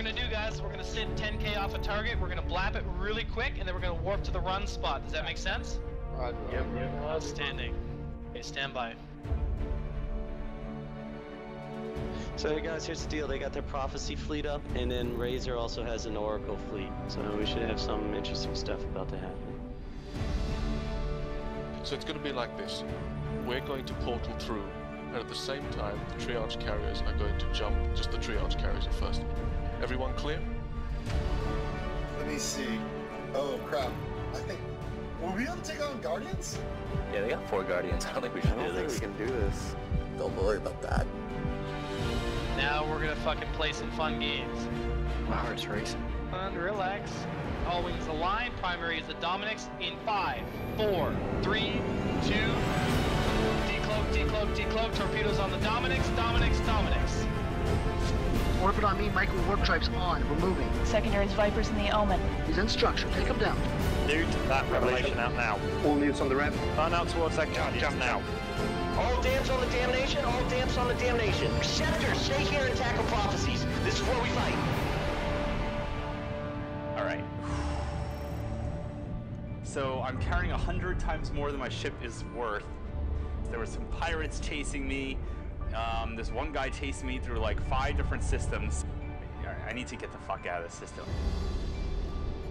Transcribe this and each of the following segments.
we're gonna do, guys, we're gonna sit 10k off a target, we're gonna blap it really quick, and then we're gonna warp to the run spot. Does that make sense? Yep. Outstanding. Okay, stand by. So hey guys, here's the deal. They got their prophecy fleet up, and then Razor also has an oracle fleet. So we should have some interesting stuff about to happen. So it's going to be like this. We're going to portal through, and at the same time, the triage carriers are going to jump. Just the triage carriers at first. Everyone clear? Let me see. Oh crap. I think... Will we be able to take on Guardians? Yeah, they got 4 Guardians. I don't think we should do this. we can do this. Don't worry about that. Now we're gonna fucking play some fun games. My heart's racing. And relax. All wings align. Primary is the Dominix in 5, 4, 3, 2. Decloak, decloak, decloak. Torpedoes on the Dominix. Dominix, Dominix. Orbit on me, micro warp drives on. We're moving. Secondaries, Vipers in the Omen. He's in structure. Take him down. Newt, that revelation out now. All newts on the ramp. Turn out towards that jump now. All damps on the damnation, all damps on the damnation. Scepter, stay here and tackle prophecies. This is where we fight. Alright. So I'm carrying 100 times more than my ship is worth. There were some pirates chasing me. This one guy chased me through like 5 different systems. I need to get the fuck out of this system.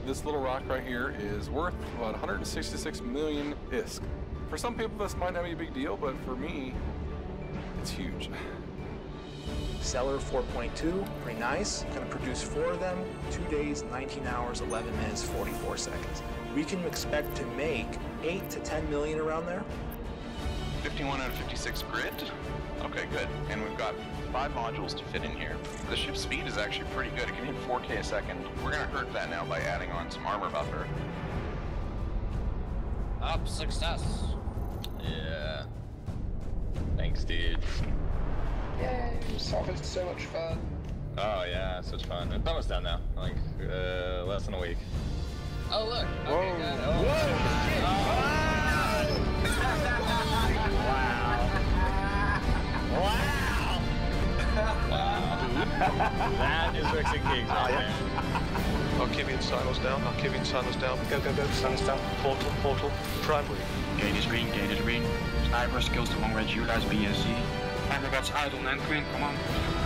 This little rock right here is worth about 166 million ISK. For some people this might not be a big deal, but for me, it's huge. Seller 4.2, pretty nice. Gonna produce 4 of them, 2 days, 19 hours, 11 minutes, 44 seconds. We can expect to make 8 to 10 million around there. 51 out of 56 grid. Okay, good. And we've got 5 modules to fit in here. The ship's speed is actually pretty good. It can hit 4K a second. We're gonna hurt that now by adding on some armor buffer. Up, success. Yeah. Thanks, dude. Yay, Sophie's so much fun. Oh yeah, such fun. It's almost done now. Like, less than a week. Oh look! Okay, good. Oh. Wow. That is mixing kings right there. Archivian silos down, Archivian silos down. Go, go, go, silos down. Portal, portal, primary. Gate is green, gate is green. Sniper skills to long range utilize BSC. Timer gets idle and green, come on.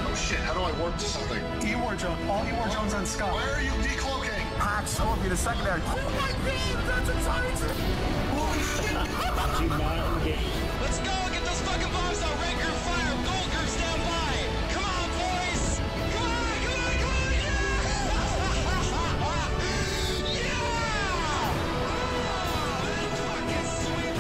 Oh shit, how do I warp to something? E-War Jones, all E-War Jones on Scott. Where are you decloaking? Hot, so will be the secondary. Oh my god, that's a titan! Holy shit! Do not engage. Let's go, get those fucking bombs out. Red group fire, gold group stand by. Come on, boys. Come on, come on, come on, yeah! Yeah! Oh, that's fucking sweet.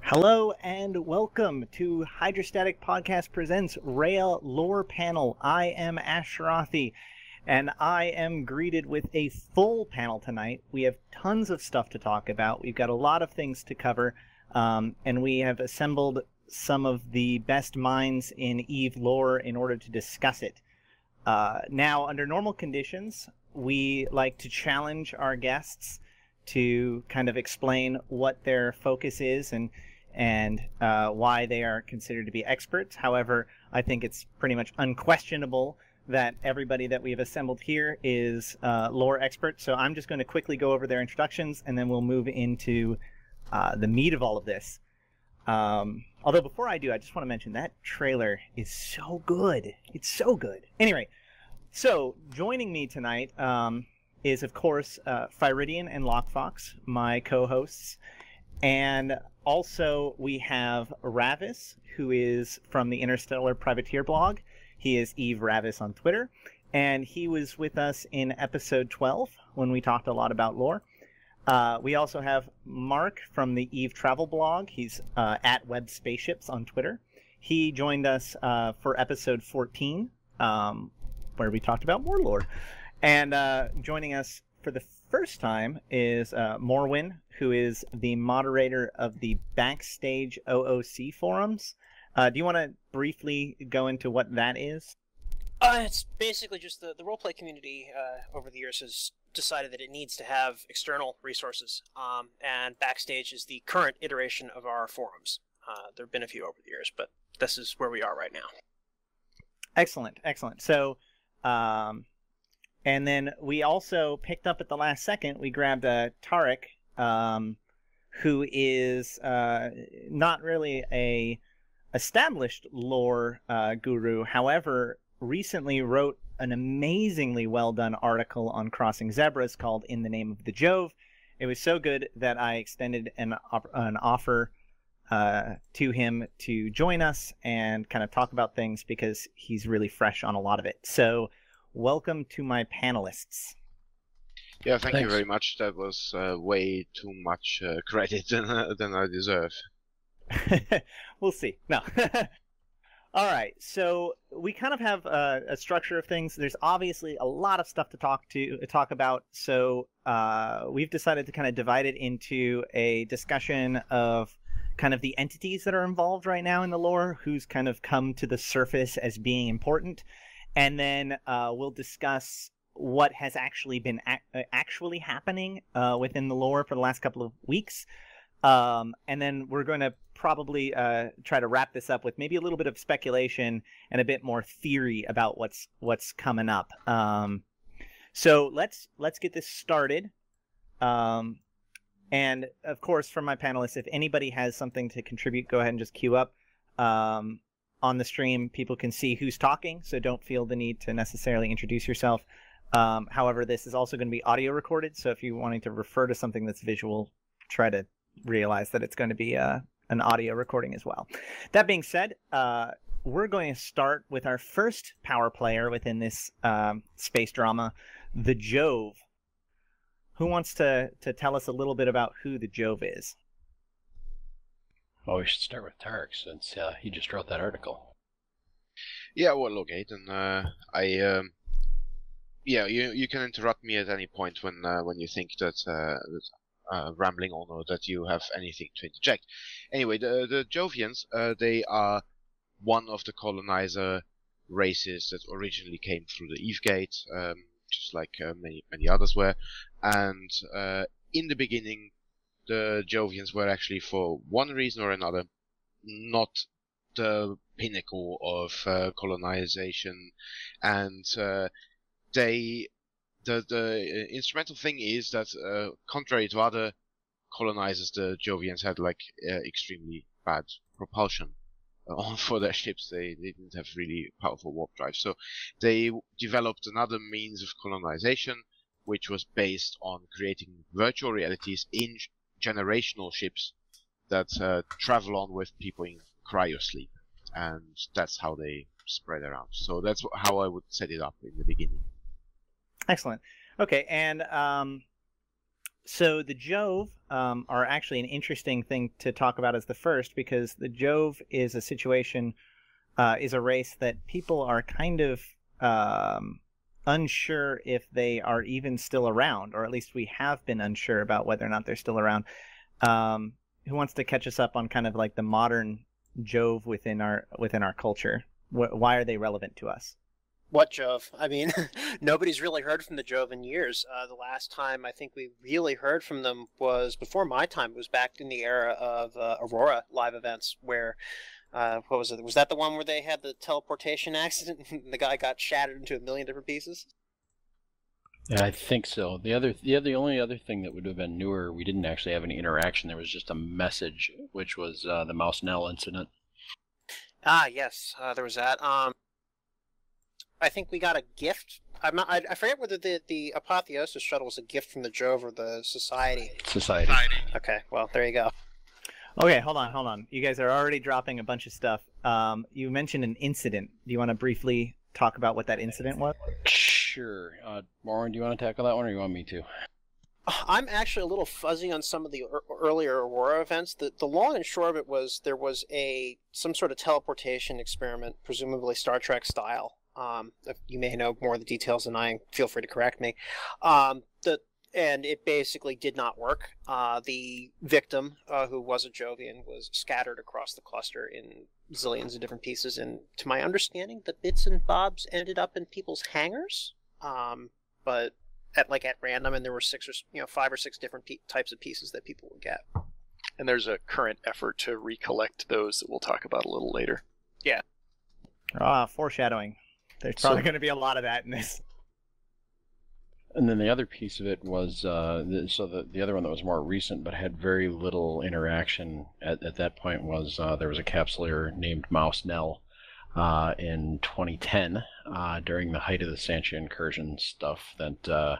Hello and welcome to Hydrostatic Podcast presents Rhea Lore Panel. I am Ashrathi, and I am greeted with a full panel tonight. We have tons of stuff to talk about. We've got a lot of things to cover, and we have assembled some of the best minds in EVE lore in order to discuss it. Now, under normal conditions, we like to challenge our guests to kind of explain what their focus is and why they are considered to be experts. However, I think it's pretty much unquestionable that everybody that we've assembled here is lore experts. So I'm just going to quickly go over their introductions, and then we'll move into the meat of all of this. Although before I do, I just want to mention that trailer is so good. It's so good. Anyway, so joining me tonight is, of course, Fyridian and Lockefox, my co-hosts. And also we have Ravis, who is from the Interstellar Privateer blog. He is Eve Ravis on Twitter. And he was with us in episode 12 when we talked a lot about lore. We also have Mark from the Eve Travel blog. He's at Web Spaceships on Twitter. He joined us for episode 14, where we talked about Warlord. And joining us for the first time is Morwin, who is the moderator of the Backstage OOC forums. Do you want to briefly go into what that is? It's basically just the roleplay community over the years has decided that it needs to have external resources, and Backstage is the current iteration of our forums. There have been a few over the years, but this is where we are right now. Excellent, excellent. So, and then we also picked up at the last second, we grabbed Tarek, who is not really a established lore guru, however, recently wrote an amazingly well-done article on crossing zebras called In the Name of the Jove. It was so good that I extended an offer to him to join us and kind of talk about things because he's really fresh on a lot of it. So welcome to my panelists. Yeah, thank you very much. That was way too much credit than I deserve. We'll see. No. All right, so we kind of have a structure of things. There's obviously a lot of stuff to talk about, so we've decided to kind of divide it into a discussion of kind of the entities that are involved right now in the lore, who's kind of come to the surface as being important, and then we'll discuss what has actually been actually happening within the lore for the last couple of weeks. And then we're going to probably try to wrap this up with maybe a little bit of speculation and a bit more theory about what's coming up. So let's get this started. And of course, from my panelists, if anybody has something to contribute, go ahead and just queue up. On the stream, people can see who's talking, so don't feel the need to necessarily introduce yourself. However, this is also going to be audio recorded, so if you're wanting to refer to something that's visual, try to realize that it's going to be an audio recording as well. That being said, we're going to start with our first power player within this space drama, the Jove. Who wants to tell us a little bit about who the Jove is? Well, we should start with Tarek since he just wrote that article. Yeah, well, okay, then yeah, you can interrupt me at any point when you think that rambling on or that you have anything to interject. Anyway, the Jovians, they are one of the colonizer races that originally came through the Eve Gate, just like many others were. And in the beginning, the Jovians were actually, for one reason or another, not the pinnacle of colonization, and the instrumental thing is that, contrary to other colonizers, the Jovians had like extremely bad propulsion for their ships. They didn't have really powerful warp drive, so they developed another means of colonization, which was based on creating virtual realities in generational ships that travel on with people in cryosleep, and that's how they spread around. So that's how I would set it up in the beginning. Excellent. Okay, and so the Jove are actually an interesting thing to talk about as the first, because the Jove is a situation, is a race that people are kind of unsure if they are even still around, or at least we have been unsure about whether or not they're still around. Who wants to catch us up on kind of like the modern Jove within our culture? Why are they relevant to us? What Jove? I mean, nobody's really heard from the Jove in years. The last time I think we really heard from them was before my time. It was back in the era of Aurora live events where, what was it? Was that the one where they had the teleportation accident and the guy got shattered into a million different pieces? Yeah, I think so. The only other thing that would have been newer, we didn't actually have any interaction. There was just a message, which was the Mouse Nell incident. Ah, yes, there was that. I think we got a gift. I forget whether the Apotheosis shuttle was a gift from the Jove or the Society. Society. Okay, well, there you go. Okay, hold on. You guys are already dropping a bunch of stuff. You mentioned an incident. Do you want to briefly talk about what that incident was? Sure. Warren, do you want to tackle that one, or you want me to? I'm actually a little fuzzy on some of the earlier Aurora events. The long and short of it was there was some sort of teleportation experiment, presumably Star Trek style. If you may know more of the details than I, feel free to correct me. And it basically did not work. The victim, who was a Jovian, was scattered across the cluster in zillions of different pieces. And to my understanding, the bits and bobs ended up in people's hangars, but at random. And there were 5 or 6 different types of pieces that people would get. And there's a current effort to recollect those that we'll talk about a little later. Yeah. Foreshadowing. There's probably going to be a lot of that in this. And then the other piece of it was, the other one that was more recent but had very little interaction at that point was there was a capsuleer named Mouse Nell in 2010 during the height of the Sansha incursion stuff that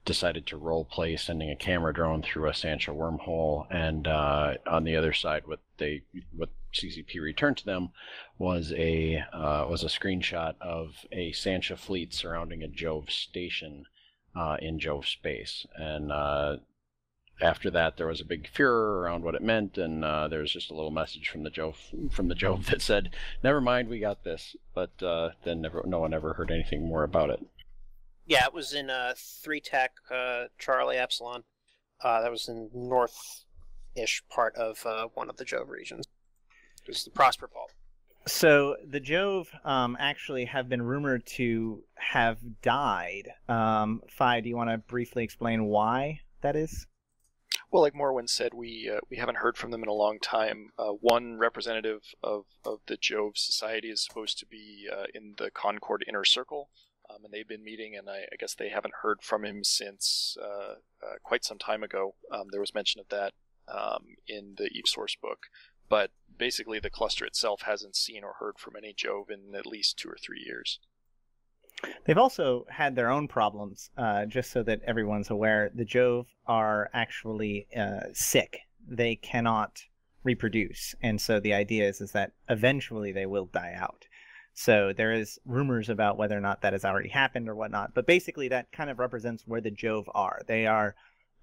decided to role play sending a camera drone through a Sansha wormhole, and on the other side what CCP returned to them was a screenshot of a Sansha fleet surrounding a Jove station in Jove space. And after that, there was a big furor around what it meant, and there was just a little message from the Jove that said, "Never mind, we got this." But then no one ever heard anything more about it. Yeah, it was in 3 Tech Charlie Epsilon. That was in north-ish part of one of the Jove regions. It was the Prosper Pulp. So the Jove actually have been rumored to have died. Fi, do you want to briefly explain why that is? Well, like Morwen said, we haven't heard from them in a long time. One representative of the Jove Society is supposed to be in the Concord Inner Circle, and they've been meeting, and I guess they haven't heard from him since quite some time ago. There was mention of that in the Eve source book. But basically the cluster itself hasn't seen or heard from any Jove in at least 2 or 3 years. They've also had their own problems, just so that everyone's aware. The Jove are actually sick. They cannot reproduce. And so the idea is that eventually they will die out. So there is rumors about whether or not that has already happened or whatnot. But basically that kind of represents where the Jove are. They are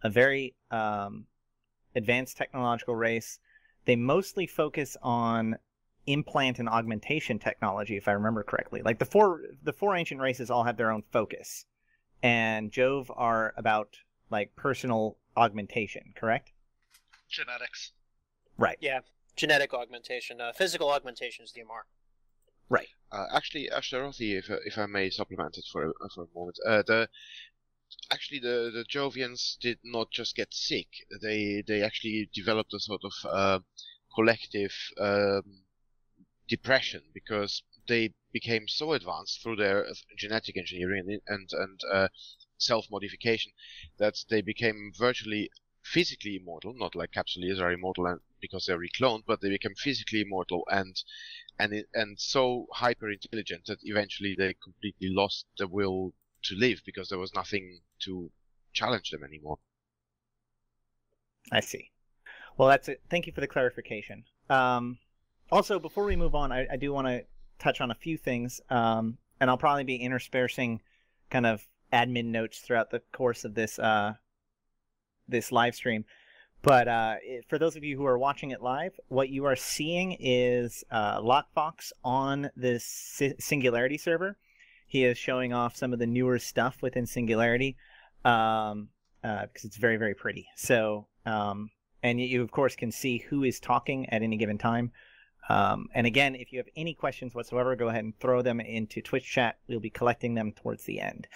a very advanced technological race. They mostly focus on implant and augmentation technology, if I remember correctly. Like the four ancient races all have their own focus, and Jove are about like personal augmentation, correct? Genetics. Right. Yeah, genetic augmentation. Physical augmentation is the MR. Right. Actually, Ashtarothi, if I may supplement it for a moment, the Jovians did not just get sick. They actually developed a sort of collective depression, because they became so advanced through their genetic engineering and self-modification that they became virtually physically immortal. Not like capsuleers are immortal because they're recloned, but they became physically immortal and so hyper intelligent that eventually they completely lost the will to live, because there was nothing to challenge them anymore. I see. Well, that's it. Thank you for the clarification. Also, before we move on, I do want to touch on a few things, and I'll probably be interspersing kind of admin notes throughout the course of this this live stream. But for those of you who are watching it live, what you are seeing is Lockefox on this Singularity server. He is showing off some of the newer stuff within Singularity, because it's very, very pretty. So, and you of course can see who is talking at any given time. And again, if you have any questions whatsoever, go ahead and throw them into Twitch chat. We'll be collecting them towards the end.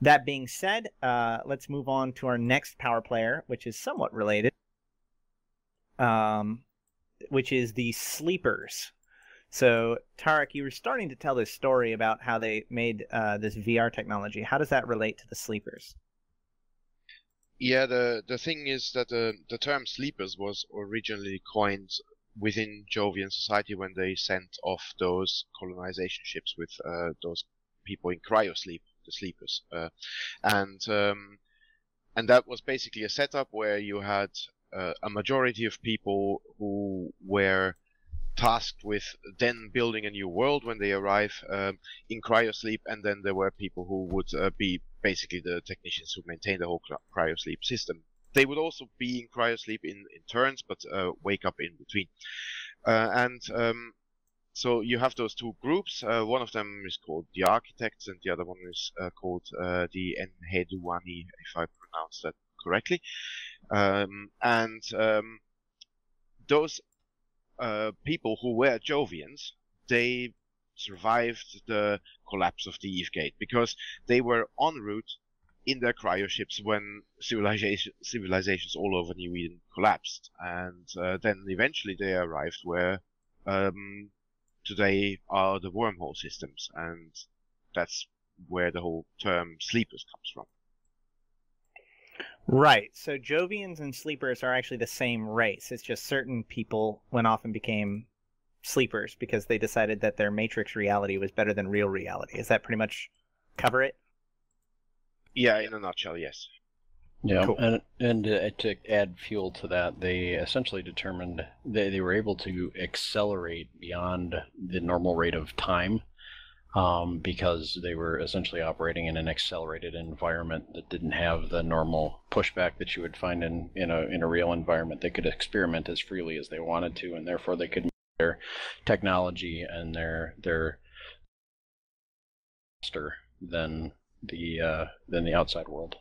That being said, let's move on to our next power player, which is somewhat related, which is the Sleepers. So, Tarek, you were starting to tell this story about how they made this VR technology. How does that relate to the Sleepers? Yeah, the thing is that the term Sleepers was originally coined within Jovian society when they sent off those colonization ships with those people in cryosleep, the Sleepers. And that was basically a setup where you had a majority of people who were tasked with then building a new world when they arrive in cryosleep, and then there were people who would be basically the technicians who maintain the whole cryosleep system. They would also be in cryosleep in turns, but wake up in between. So you have those two groups. One of them is called the Architects, and the other one is called the Enheduani, if I pronounce that correctly. Those people who were Jovians, they survived the collapse of the Eve Gate because they were en route in their cryoships when civilizations all over New Eden collapsed, and then eventually they arrived where today are the wormhole systems, and that's where the whole term sleepers comes from. Right, so Jovians and sleepers are actually the same race. It's just certain people went off and became sleepers because they decided that their matrix reality was better than real reality. Does that pretty much cover it? Yeah, in a nutshell, yes. Yeah, cool. and to add fuel to that, they essentially determined they were able to accelerate beyond the normal rate of time because they were essentially operating in an accelerated environment that didn't have the normal pushback that you would find in a real environment. They could experiment as freely as they wanted to, and therefore they could make their technology and their faster than the outside world.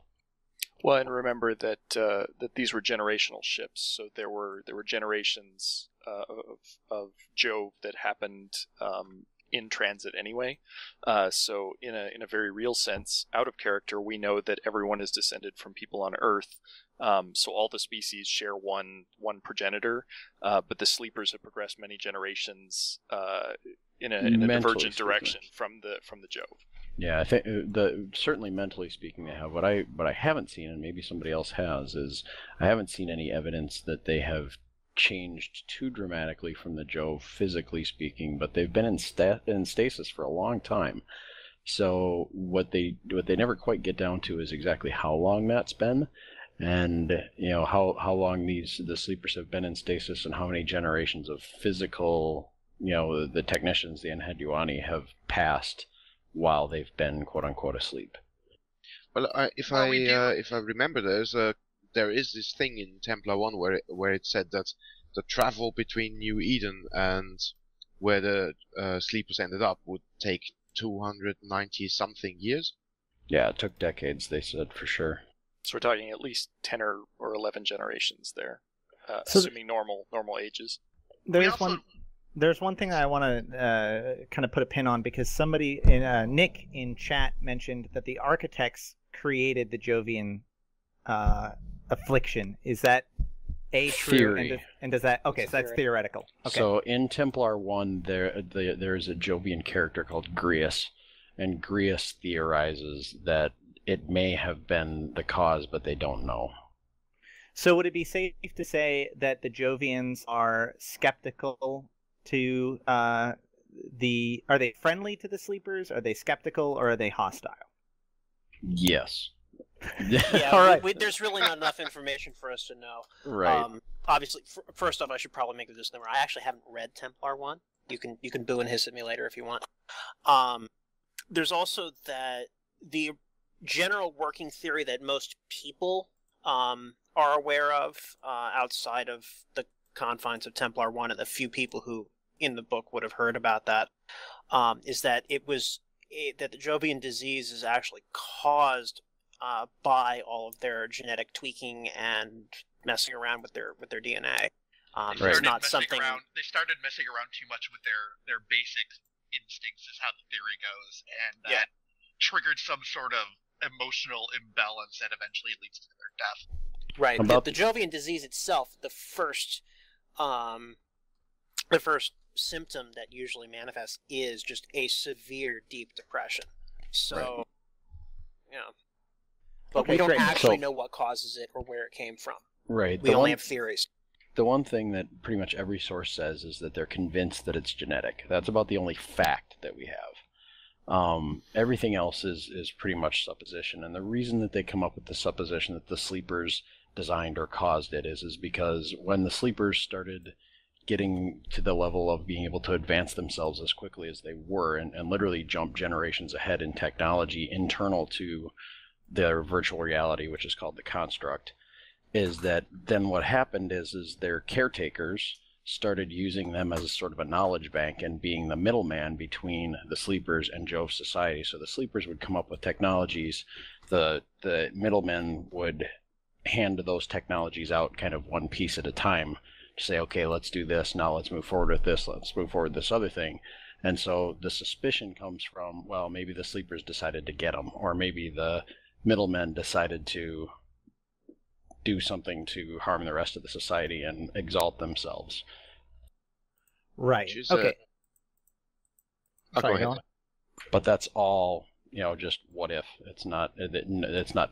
Well, and remember that that these were generational ships, so there were generations of Jove that happened in transit anyway. So in a very real sense, out of character, we know that everyone is descended from people on Earth. So all the species share one progenitor, but the sleepers have progressed many generations in a divergent direction from the Jove. Yeah, I think certainly mentally speaking, they have. What I haven't seen, and maybe somebody else has, is I haven't seen any evidence that they have changed too dramatically from the Jove, physically speaking. But they've been in stasis for a long time. So what they never quite get down to is exactly how long that's been, and how long the sleepers have been in stasis, and how many generations of physical, the technicians, the Enheduani, have passed while they've been quote unquote asleep. Well, if I remember, there is this thing in Templar 1 where it said that the travel between New Eden and where the sleepers ended up would take 290 something years. Yeah, it took decades, they said, for sure. So we're talking at least 10 or 11 generations there, assuming normal ages. There's one thing I want to kind of put a pin on, because somebody, Nick in chat, mentioned that the Architects created the Jovian affliction. Is that true? Theory. And does that... Okay, so that's theoretical. Okay. So in Templar 1, there's a Jovian character called Grius, and Grius theorizes that it may have been the cause, but they don't know. So would it be safe to say that the Jovians are skeptical to are they friendly to the sleepers? Are they skeptical, or are they hostile? Yes. Yeah, all right. There's really not enough information for us to know. Right. Obviously, first off, I should probably make the disclaimer. I actually haven't read Templar 1. You can boo and hiss at me later if you want. There's also the general working theory that most people are aware of outside of the confines of Templar 1, and the few people who in the book would have heard about that, is that that the Jovian disease is actually caused by all of their genetic tweaking and messing around with their DNA. It's not something. They started messing around too much with their basic instincts, is how the theory goes, and that triggered some sort of emotional imbalance that eventually leads to their death. Right. The Jovian disease itself, the first symptom that usually manifests is just a severe deep depression. So, but we don't actually know what causes it or where it came from. Right. We only have theories. The one thing that pretty much every source says is that they're convinced that it's genetic. That's about the only fact that we have. Everything else is pretty much supposition, and the reason that they come up with the supposition that the sleepers designed or caused it is because when the sleepers started getting to the level of being able to advance themselves as quickly as they were and literally jump generations ahead in technology internal to their virtual reality, which is called the construct, is that then what happened is their caretakers started using them as a sort of a knowledge bank and being the middleman between the sleepers and Jove society. So the sleepers would come up with technologies, the middlemen would hand those technologies out kind of one piece at a time to say, okay, let's do this, now let's move forward with this, let's move forward with this other thing. And so the suspicion comes from, well, maybe the sleepers decided to get them, or maybe the middlemen decided to do something to harm the rest of the society and exalt themselves. Right. Okay. Sorry, go ahead. But that's all, just what if. It's not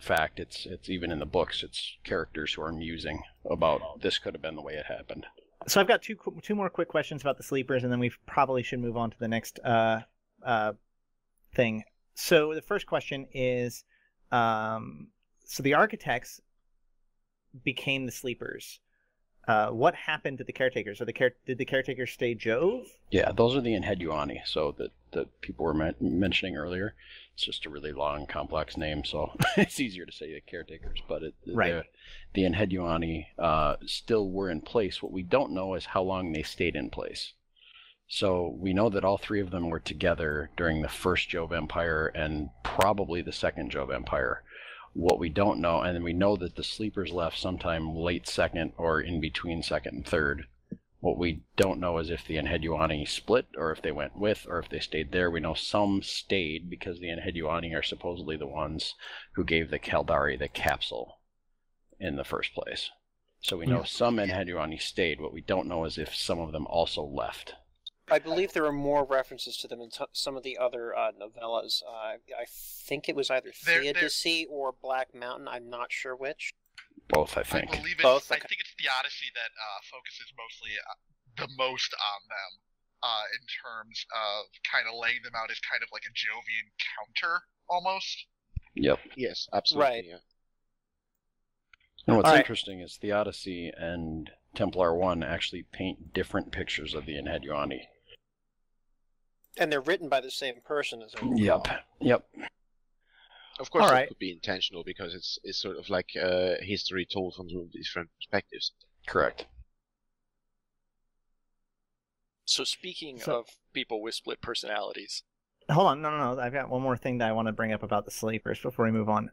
fact. It's even in the books. It's characters who are musing about this could have been the way it happened. So I've got two more quick questions about the sleepers, and then we probably should move on to the next thing. So the first question is, so the architects became the sleepers. What happened to the caretakers? Did the caretakers stay Jove? Yeah, those are the Enheduani, so that people were mentioning earlier. It's just a really long, complex name, so it's easier to say the caretakers. But right. The Enheduani still were in place. What we don't know is how long they stayed in place. So we know that all three of them were together during the first Jove Empire and probably the second Jove Empire. What we don't know, and we know that the sleepers left sometime late second or in between second and third. What we don't know is if the Enheduani split, or if they went with, or if they stayed there. We know some stayed because the Enheduani are supposedly the ones who gave the Caldari the capsule in the first place. So we know some Enheduani stayed. What we don't know is if some of them also left. I believe there are more references to them in some of the other novellas. I think it was either Theodicy or Black Mountain. I'm not sure which. Both, I think. I believe Both. I think it's the Odyssey that focuses mostly the most on them in terms of kind of laying them out as kind of like a Jovian counter, almost. Yep. Yes, absolutely. Right. Yeah. And what's interesting is the Odyssey and Templar 1 actually paint different pictures of the Enheduani. And they're written by the same person as well. Yep. Of course, All it could be intentional because it's sort of like history told from different perspectives. Correct. So speaking of people with split personalities. Hold on, no. I've got one more thing that I want to bring up about the sleepers before we move on.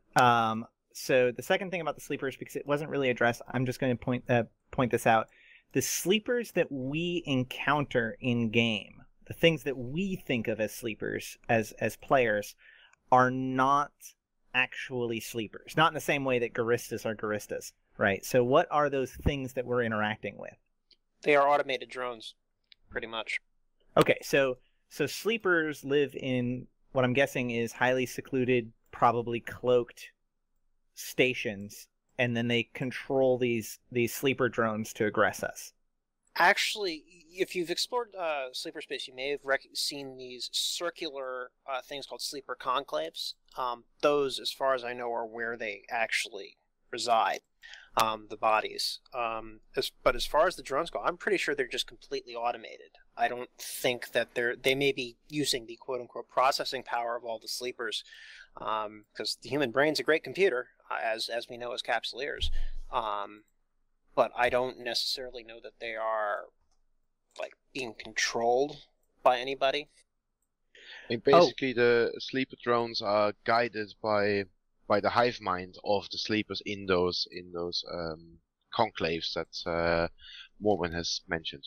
So the second thing about the sleepers, because it wasn't really addressed, I'm just going to point this out. The sleepers that we encounter in game, the things that we think of as sleepers as players, are not actually sleepers. Not in the same way that Garistas are Garistas, right? So what are those things that we're interacting with? They are automated drones, pretty much. Okay, so sleepers live in what I'm guessing is highly secluded, probably cloaked stations, and then they control these sleeper drones to aggress us. Actually, if you've explored sleeper space, you may have seen these circular things called sleeper conclaves. Those, as far as I know, are where they actually reside, the bodies. But as far as the drones go, I'm pretty sure they're just completely automated. I don't think that they may be using the quote-unquote processing power of all the sleepers, because the human brain's a great computer, as we know as capsuleers. But I don't necessarily know that they are like being controlled by anybody. And basically, the sleeper drones are guided by the hive mind of the sleepers in those conclaves that Morwen has mentioned.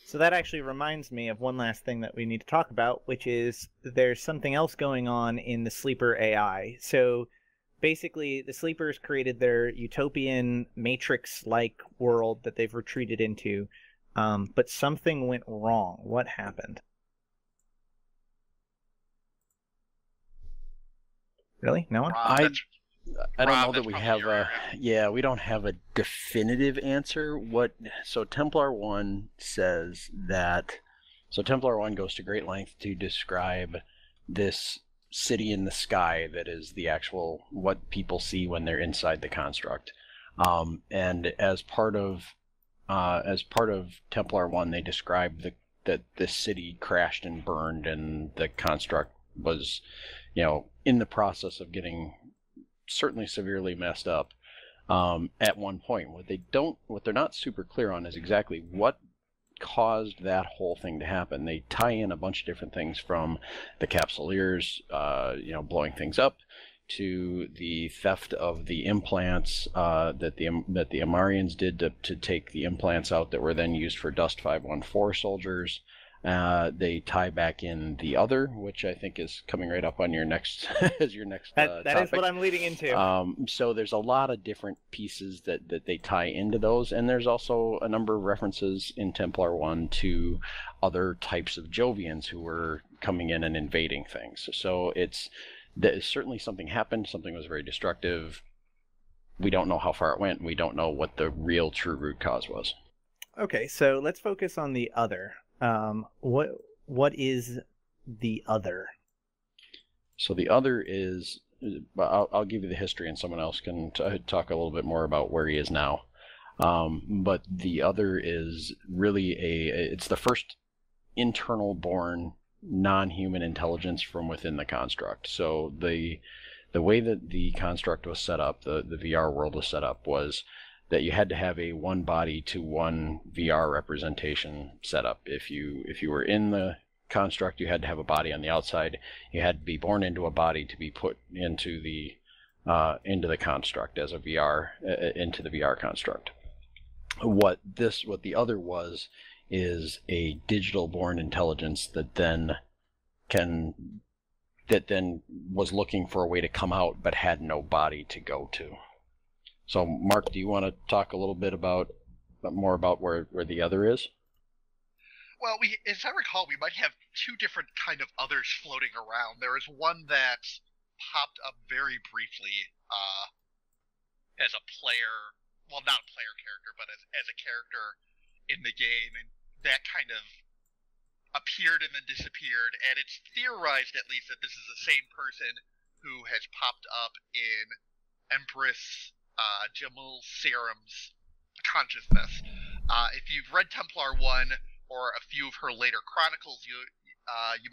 So that actually reminds me of one last thing that we need to talk about, which is there's something else going on in the sleeper AI. So basically, the sleepers created their utopian Matrix-like world that they've retreated into, but something went wrong. What happened? Really? No one? I don't know that we have we don't have a definitive answer. So Templar 1 says that, so Templar 1 goes to great length to describe this city in the sky that is the actual, what people see when they're inside the construct. And as part of as part of Templar 1, they described that the city crashed and burned, and the construct was, in the process of getting certainly severely messed up at one point. What they're not super clear on is exactly what caused that whole thing to happen. They tie in a bunch of different things, from the capsuleers, blowing things up, to the theft of the implants that the Amarians did to take the implants out that were then used for Dust 514 soldiers. They tie back in the Other, which I think is coming right up on your next as your next that topic. is what I'm leading into. So there's a lot of different pieces that they tie into those, and there's also a number of references in Templar 1 to other types of Jovians who were coming in and invading things. So certainly something happened, something was very destructive. We don't know how far it went, and we don't know what the real true root cause was. Okay, so let's focus on the Other. What is the Other? So the Other is, I'll give you the history, and someone else can talk a little bit more about where he is now. But the Other is really it's the first internal born non-human intelligence from within the construct. So the way that the construct was set up, the VR world was set up, was that you had to have a one body to one VR representation set up. If you were in the construct, you had to have a body on the outside. You had to be born into a body to be put into the construct as a VR, into the VR construct. What the Other was is a digital born intelligence that then was looking for a way to come out but had no body to go to. So Mark, do you want to talk a little bit more about where the Other is? Well, as I recall, we might have two different kind of Others floating around. There is one that popped up very briefly as a player, well, not a player character, but as a character in the game, and that kind of appeared and then disappeared, and it's theorized, at least, that this is the same person who has popped up in Empress Jamyl Serum's consciousness. If you've read Templar 1 or a few of her later chronicles, you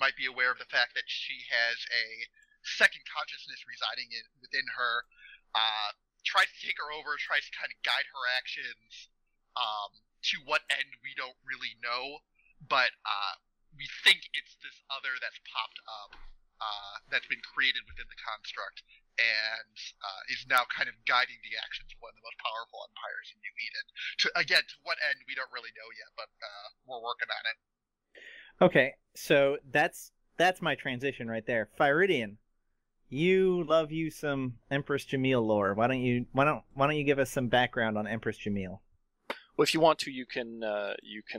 might be aware of the fact that she has a second consciousness residing within her, tries to take her over, tries to kind of guide her actions. To what end, we don't really know, but we think it's this Other that's popped up, that's been created within the construct, and is now kind of guiding the actions of one of the most powerful empires in New Eden. To what end, we don't really know yet, but we're working on it. Okay, so that's my transition right there. Fyridian, you love you some Empress Jamyl lore. Why don't you give us some background on Empress Jamyl? Well, if you want to, you can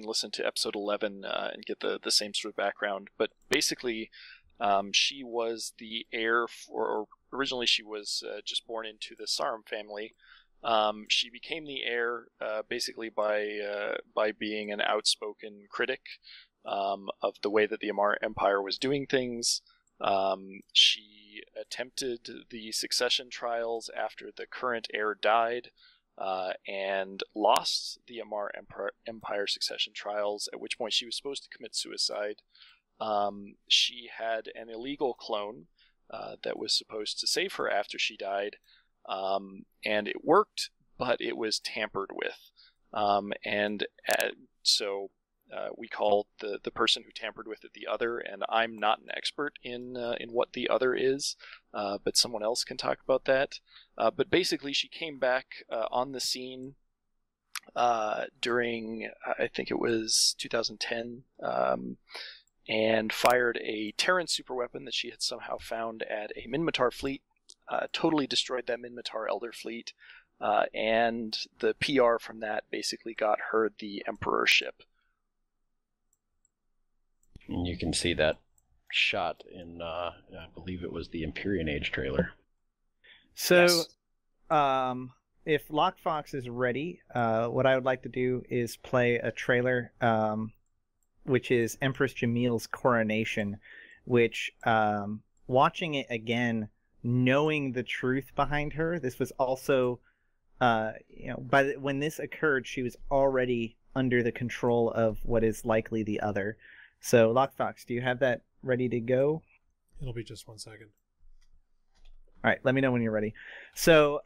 listen to episode 11 and get the same sort of background. But basically, she was the heir or originally she was just born into the Sarum family. She became the heir basically by being an outspoken critic of the way that the Amar Empire was doing things. She attempted the succession trials after the current heir died. And lost the Amar Empire succession trials, at which point she was supposed to commit suicide. She had an illegal clone that was supposed to save her after she died, and it worked, but it was tampered with. So we call the person who tampered with it the Other, and I'm not an expert in what the Other is, but someone else can talk about that. But basically, she came back on the scene during, I think it was 2010, and fired a Terran superweapon that she had somehow found at a Minmatar fleet, totally destroyed that Minmatar Elder fleet, and the PR from that basically got her the Emperor ship. And you can see that shot in, I believe it was the Empyrean Age trailer. So, Yes. If Lockefox is ready, what I would like to do is play a trailer, which is Empress Jamyl's coronation, which, watching it again, knowing the truth behind her, this was also when this occurred, she was already under the control of what is likely the other. So, Lockefox, do you have that ready to go? It'll be just 1 second. All right, let me know when you're ready. So,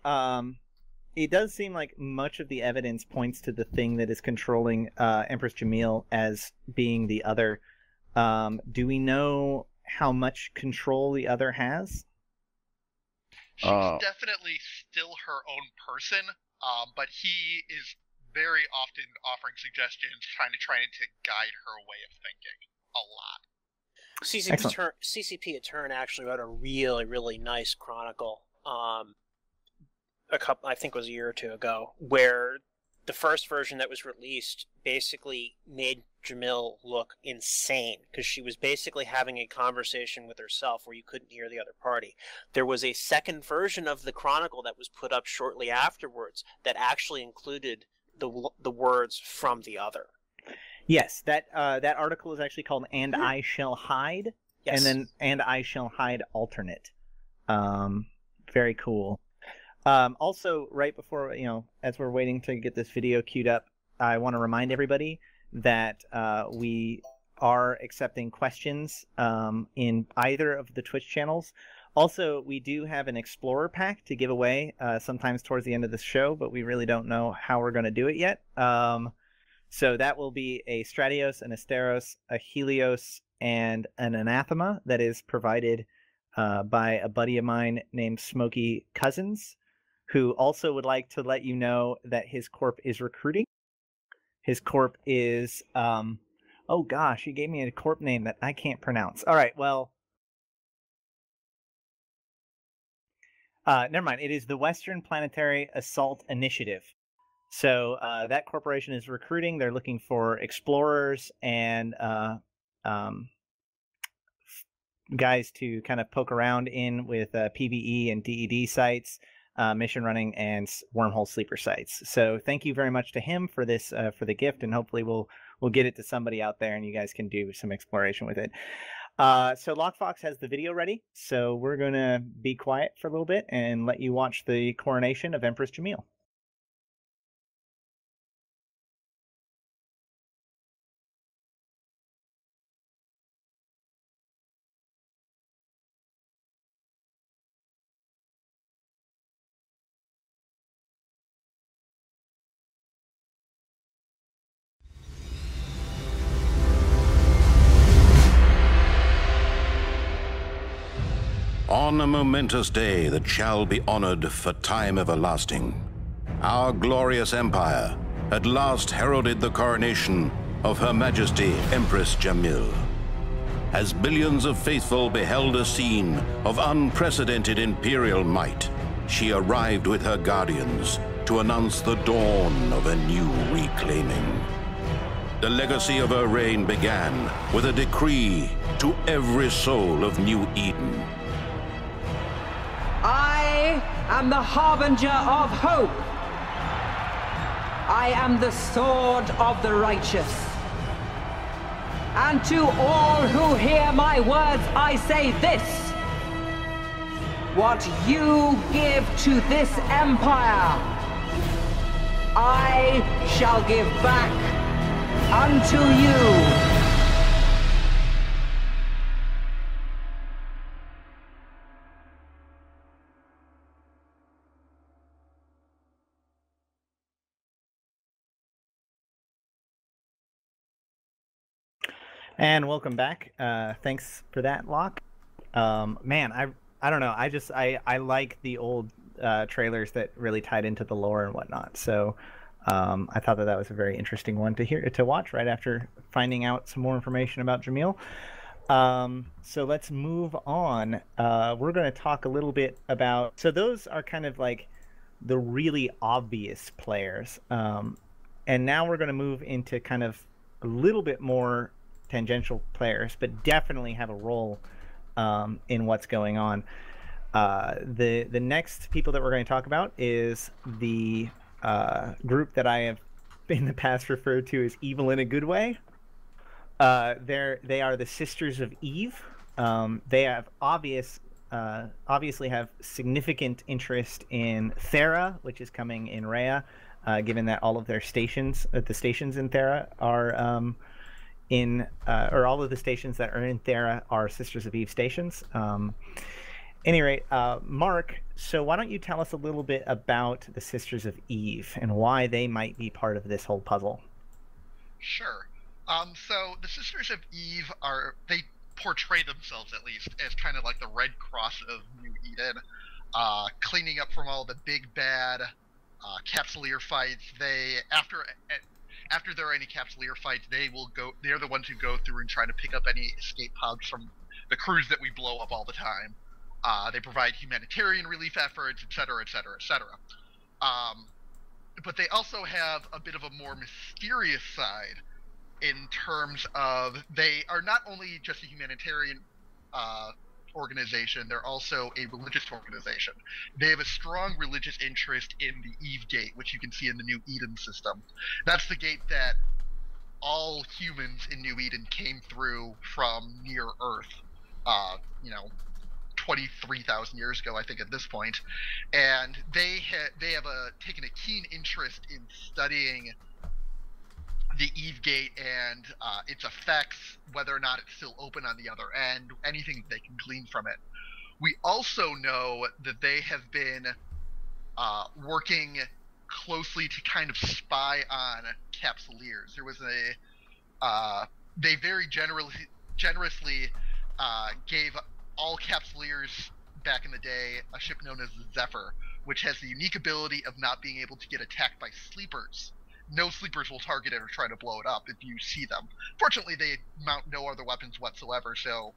it does seem like much of the evidence points to the thing that is controlling Empress Jamyl as being the other. Do we know how much control the other has? She's definitely still her own person, but he is very often offering suggestions, trying to guide her way of thinking a lot. CCP Etern actually wrote a really, really nice chronicle, I think it was a year or two ago, where the first version that was released basically made Jamyl look insane, because she was basically having a conversation with herself where you couldn't hear the other party. There was a second version of the chronicle that was put up shortly afterwards that actually included the words from the other. Yes, that article is actually called "And I Shall Hide," yes. And then "And I Shall Hide" alternate. Very cool. Also, right before, as we're waiting to get this video queued up, I want to remind everybody that we are accepting questions in either of the Twitch channels. Also, we do have an Explorer pack to give away sometimes towards the end of the show, but we really don't know how we're going to do it yet. So that will be a Stratios, an Asteros, a Helios, and an Anathema that is provided by a buddy of mine named Smokey Cousins, who also would like to let you know that his corp is recruiting. His corp is, oh gosh, he gave me a corp name that I can't pronounce. All right, well, never mind. It is the Western Planetary Assault Initiative. So that corporation is recruiting. They're looking for explorers and guys to kind of poke around in with PvE and DED sites, mission running, and wormhole sleeper sites. So thank you very much to him for this, for the gift, and hopefully we'll get it to somebody out there and you guys can do some exploration with it. So Lockefox has the video ready, so we're going to be quiet for a little bit and let you watch the coronation of Empress Jamyl. On a momentous day that shall be honored for time everlasting, our glorious empire at last heralded the coronation of Her Majesty Empress Jamyl. As billions of faithful beheld a scene of unprecedented imperial might, she arrived with her guardians to announce the dawn of a new reclaiming. The legacy of her reign began with a decree to every soul of New Eden. I am the harbinger of hope. I am the sword of the righteous. And to all who hear my words, I say this. What you give to this empire, I shall give back unto you. And welcome back. Thanks for that, Locke. Man, I don't know. I like the old trailers that really tied into the lore and whatnot. So I thought that was a very interesting one to watch right after finding out some more information about Jamyl. So let's move on. We're going to talk a little bit about. So those are kind of like the really obvious players, and now we're going to move into kind of a little bit more tangential players, but definitely have a role in what's going on. The next people that we're going to talk about is the group that I have in the past referred to as evil in a good way. They are the Sisters of Eve. They have obvious obviously have significant interest in Thera, which is coming in Rhea, given that all of their stations, the stations in Thera are or all of the stations that are in Thera are Sisters of Eve stations. Any rate, Mark, so why don't you tell us a little bit about the Sisters of Eve and why they might be part of this whole puzzle? Sure. So the Sisters of Eve they portray themselves, at least, as kind of like the Red Cross of New Eden, cleaning up from all the big bad capsuleer fights. After there are any capsuleer fights, they're the ones who go through and try to pick up any escape pods from the crews that we blow up all the time. They provide humanitarian relief efforts, etc., etc., etc. But they also have a bit of a more mysterious side in terms of they are not only just a humanitarian organization, they're also a religious organization. They have a strong religious interest in the Eve Gate, which you can see in the New Eden system. That's the gate that all humans in New Eden came through from near Earth, 23,000 years ago, I think, at this point. And they have taken a keen interest in studying the Eve Gate and its effects, whether or not it's still open on the other end, anything they can glean from it. We also know that they have been working closely to kind of spy on capsuleers. There was they very generously gave all capsuleers back in the day a ship known as the Zephyr, which has the unique ability of not being able to get attacked by sleepers. No sleepers will target it or try to blow it up if you see them. Fortunately, they mount no other weapons whatsoever, so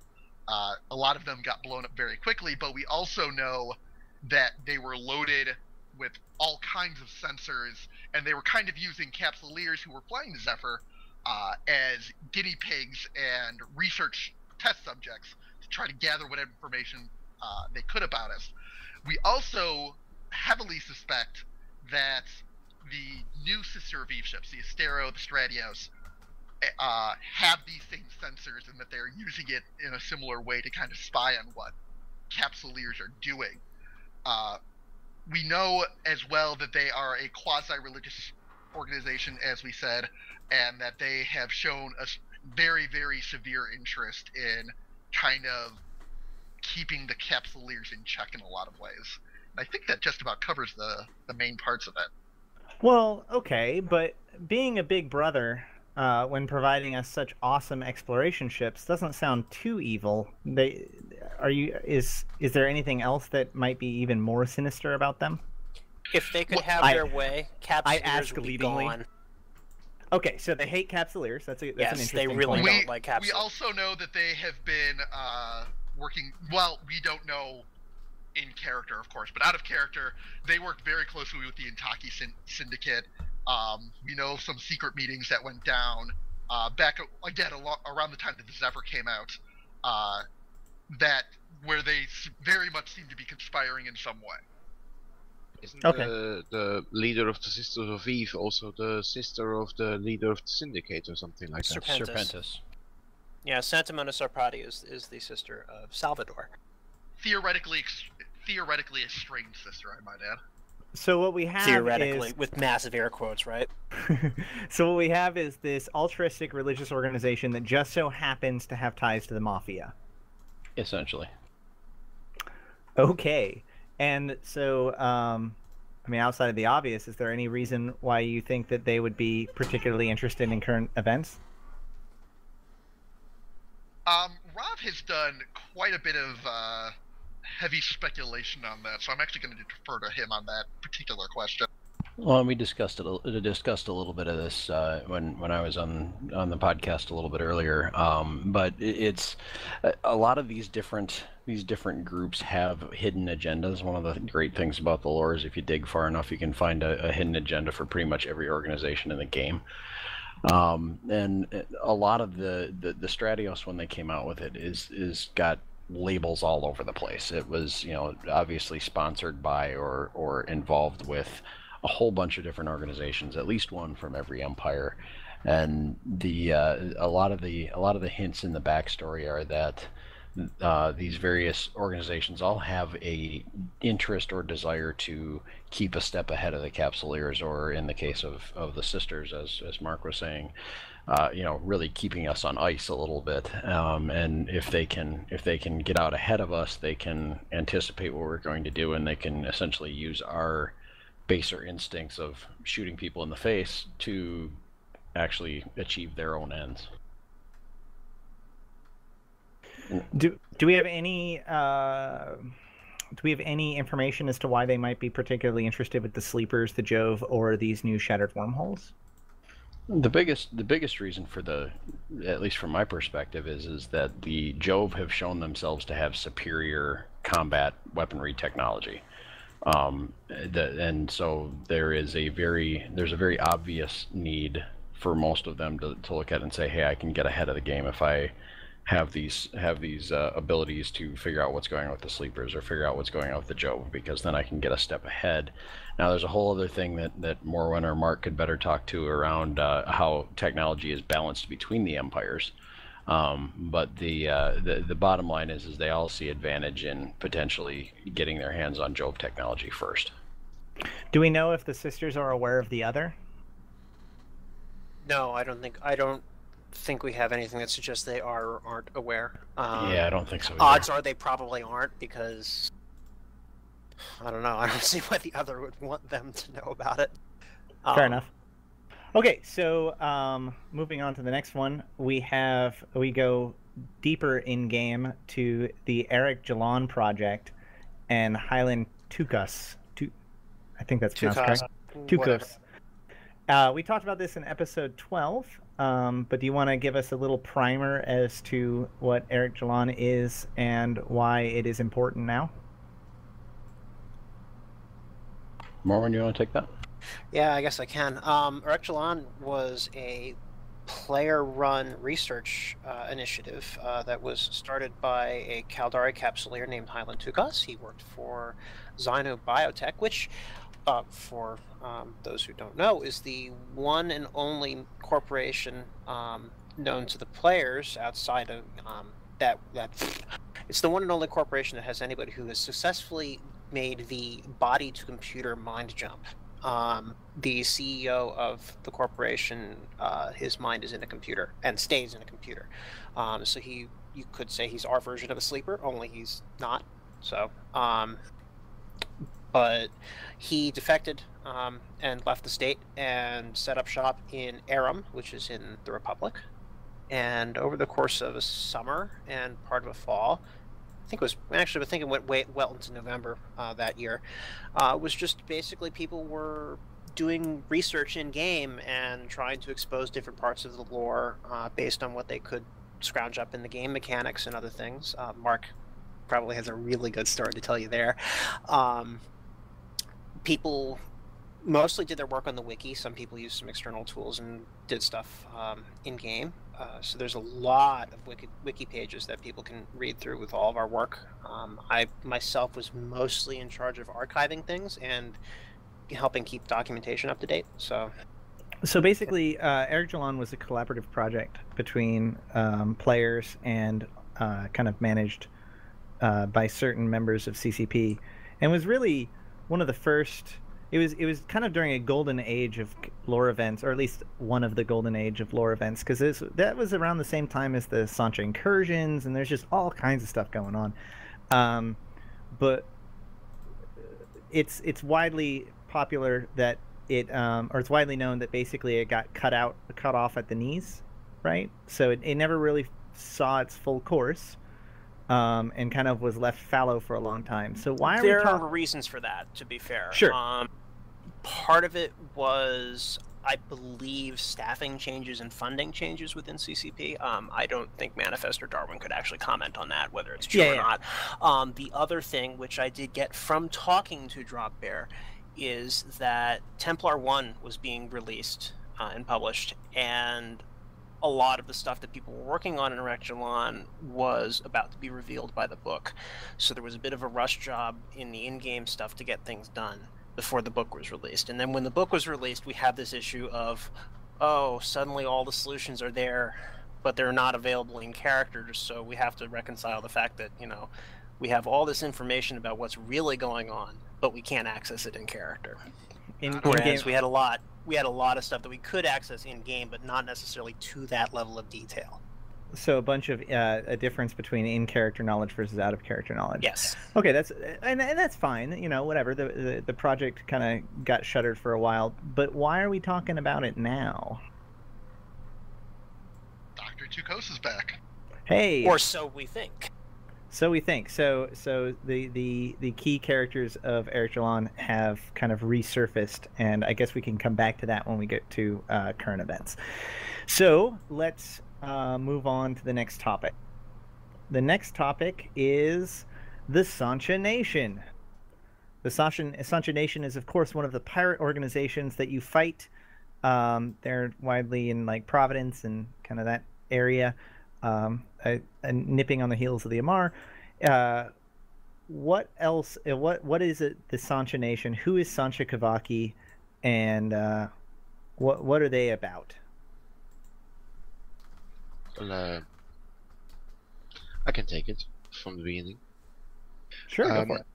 a lot of them got blown up very quickly, but we also know that they were loaded with all kinds of sensors, and they were kind of using capsuleers who were flying the Zephyr as guinea pigs and research test subjects to try to gather what information they could about us. We also heavily suspect that the new Sister of Eve ships, the Astero, the Stratios, have these same sensors, and that they're using it in a similar way to kind of spy on what capsuleers are doing. We know as well that they are a quasi-religious organization, as we said, and that they have shown a very, very severe interest in kind of keeping the capsuleers in check in a lot of ways. I think that just about covers the main parts of it. Well, okay, but being a big brother when providing us such awesome exploration ships doesn't sound too evil. Is there anything else that might be even more sinister about them? If they could have their way, capsuleers would be gone. Okay, so they hate capsuleers. That's an interesting they really point. don't like capsuleers. We also know that they have been working. Well, we don't know in character, of course, but out of character, they worked very closely with the Intaki Syndicate. We know some secret meetings that went down back again around the time that the Zephyr came out, where they very much seem to be conspiring in some way. Isn't the leader of the Sisters of Eve also the sister of the leader of the Syndicate or something like that? Serpentis. Yeah, Santa Mona Sarpati is the sister of Salvador. Theoretically a strange sister, I might add. So what we have theoretically, with massive air quotes, right? So what we have is this altruistic religious organization that just so happens to have ties to the Mafia. Essentially. Okay. And so, I mean, outside of the obvious, is there any reason why you think that they would be particularly interested in current events? Rob has done quite a bit of heavy speculation on that, so I'm actually going to defer to him on that particular question. Well, we discussed a little bit of this when I was on the podcast a little bit earlier. But it's a lot of these different groups have hidden agendas. One of the great things about the lore is if you dig far enough, you can find a hidden agenda for pretty much every organization in the game. And a lot of the Stratios, when they came out with it, is got labels all over the place. It was, obviously sponsored by or involved with a whole bunch of different organizations, at least one from every empire. And a lot of the hints in the backstory are that these various organizations all have a interest or desire to keep a step ahead of the capsuleers, or in the case of the sisters, as Mark was saying, really keeping us on ice a little bit. And if they can get out ahead of us, they can anticipate what we're going to do, and they can essentially use our baser instincts of shooting people in the face to actually achieve their own ends. Do we have any information as to why they might be particularly interested with the sleepers, the Jove, or these new shattered wormholes? The biggest reason for at least from my perspective, is that the Jove have shown themselves to have superior combat weaponry technology. And so there's a very obvious need for most of them to look at and say, hey, I can get ahead of the game if I have these abilities to figure out what's going on with the sleepers or figure out what's going on with the Jove, because then I can get a step ahead. Now there's a whole other thing that Morwen or Mark could better talk to around how technology is balanced between the empires. But the bottom line is they all see advantage in potentially getting their hands on Jove technology first. Do we know if the sisters are aware of the other? No, I don't think we have anything that suggests they are or aren't aware. Yeah, I don't think so either. Odds are they probably aren't, because I don't know. I don't see why the other would want them to know about it. Fair enough. Okay, so moving on to the next one, we go deeper in game to the Arek'Jalaan project and Hilen Tukoss. I think that's pronounced correct. Tukoss. We talked about this in episode 12, but do you want to give us a little primer as to what Arek'Jalaan is and why it is important now? Morwen, you want to take that? Yeah, I guess I can. Arek'Jalaan was a player-run research initiative that was started by a Caldari capsuleer named Hilen Tukoss. He worked for Zyno Biotech, which, for those who don't know, is the one and only corporation known to the players outside of that. It's the one and only corporation that has anybody who has successfully made the body-to-computer mind jump. The CEO of the corporation, his mind is in a computer and stays in a computer. So you could say he's our version of a sleeper, only he's not. So, but he defected and left the state and set up shop in Aram, which is in the Republic. And over the course of a summer and part of a fall, I think it went well into November that year. Was just basically people were doing research in game and trying to expose different parts of the lore based on what they could scrounge up in the game mechanics and other things. Mark probably has a really good story to tell you there. People mostly did their work on the wiki. Some people used some external tools and did stuff in game. So there's a lot of wiki pages that people can read through with all of our work. I myself was mostly in charge of archiving things and helping keep documentation up to date. So basically, Arek'Jalaan was a collaborative project between players and kind of managed by certain members of CCP, and was really one of the first. It was kind of during a golden age of lore events, or at least one of the golden age of lore events, because that was around the same time as the Sansha incursions, and there's just all kinds of stuff going on. But it's widely popular that or it's widely known that basically it got cut off at the knees, right? So it never really saw its full course. And kind of was left fallow for a long time. So why are there are reasons for that, to be fair. Sure. Part of it was, I believe, staffing changes and funding changes within CCP. I don't think Manifest or Darwin could actually comment on that, whether it's true or not. The other thing, which I did get from talking to Dropbear, is that Templar 1 was being released and published, and a lot of the stuff that people were working on in Arek'Jalaan was about to be revealed by the book. So there was a bit of a rush job in the in-game stuff to get things done before the book was released. And then when the book was released, we had this issue of, oh, suddenly all the solutions are there, but they're not available in character, so we have to reconcile the fact that, we have all this information about what's really going on, but we can't access it in character. Whereas we had a lot of stuff that we could access in game, but not necessarily to that level of detail. So a bunch of a difference between in-character knowledge versus out-of-character knowledge. Yes. Okay, that's fine. Whatever. The project kind of got shuttered for a while, but why are we talking about it now? Dr. Tukoss is back. Hey. Or so we think. So we think. So the key characters of Arek'Jalaan have kind of resurfaced, and I guess we can come back to that when we get to current events. So let's move on to the next topic. The next topic is the Sansha Nation. The Sansha Nation is, of course, one of the pirate organizations that you fight. They're widely in like Providence and kind of that area. Nipping on the heels of the Amar. What else? What is it? The Sansha Nation? Who is Sansha Kavaki, and what are they about? Well, I can take it from the beginning. Sure, go for it.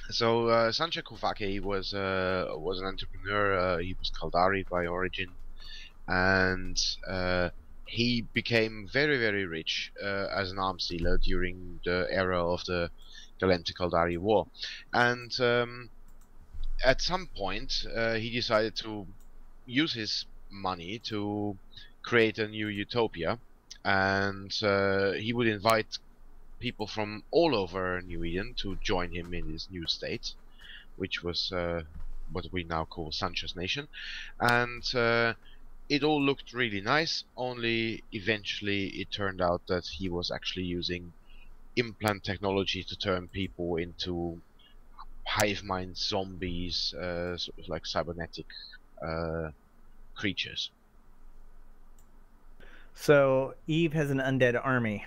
So Sansha Kavaki was an entrepreneur. He was Kaldari by origin, and he became very, very rich as an arms dealer during the era of the Galente-Kaldari War. And at some point, he decided to use his money to create a new utopia. And he would invite people from all over New Eden to join him in his new state, which was what we now call Sansha's Nation. And it all looked really nice, only eventually it turned out that he was actually using implant technology to turn people into hive mind zombies, sort of like cybernetic creatures. So Eve has an undead army.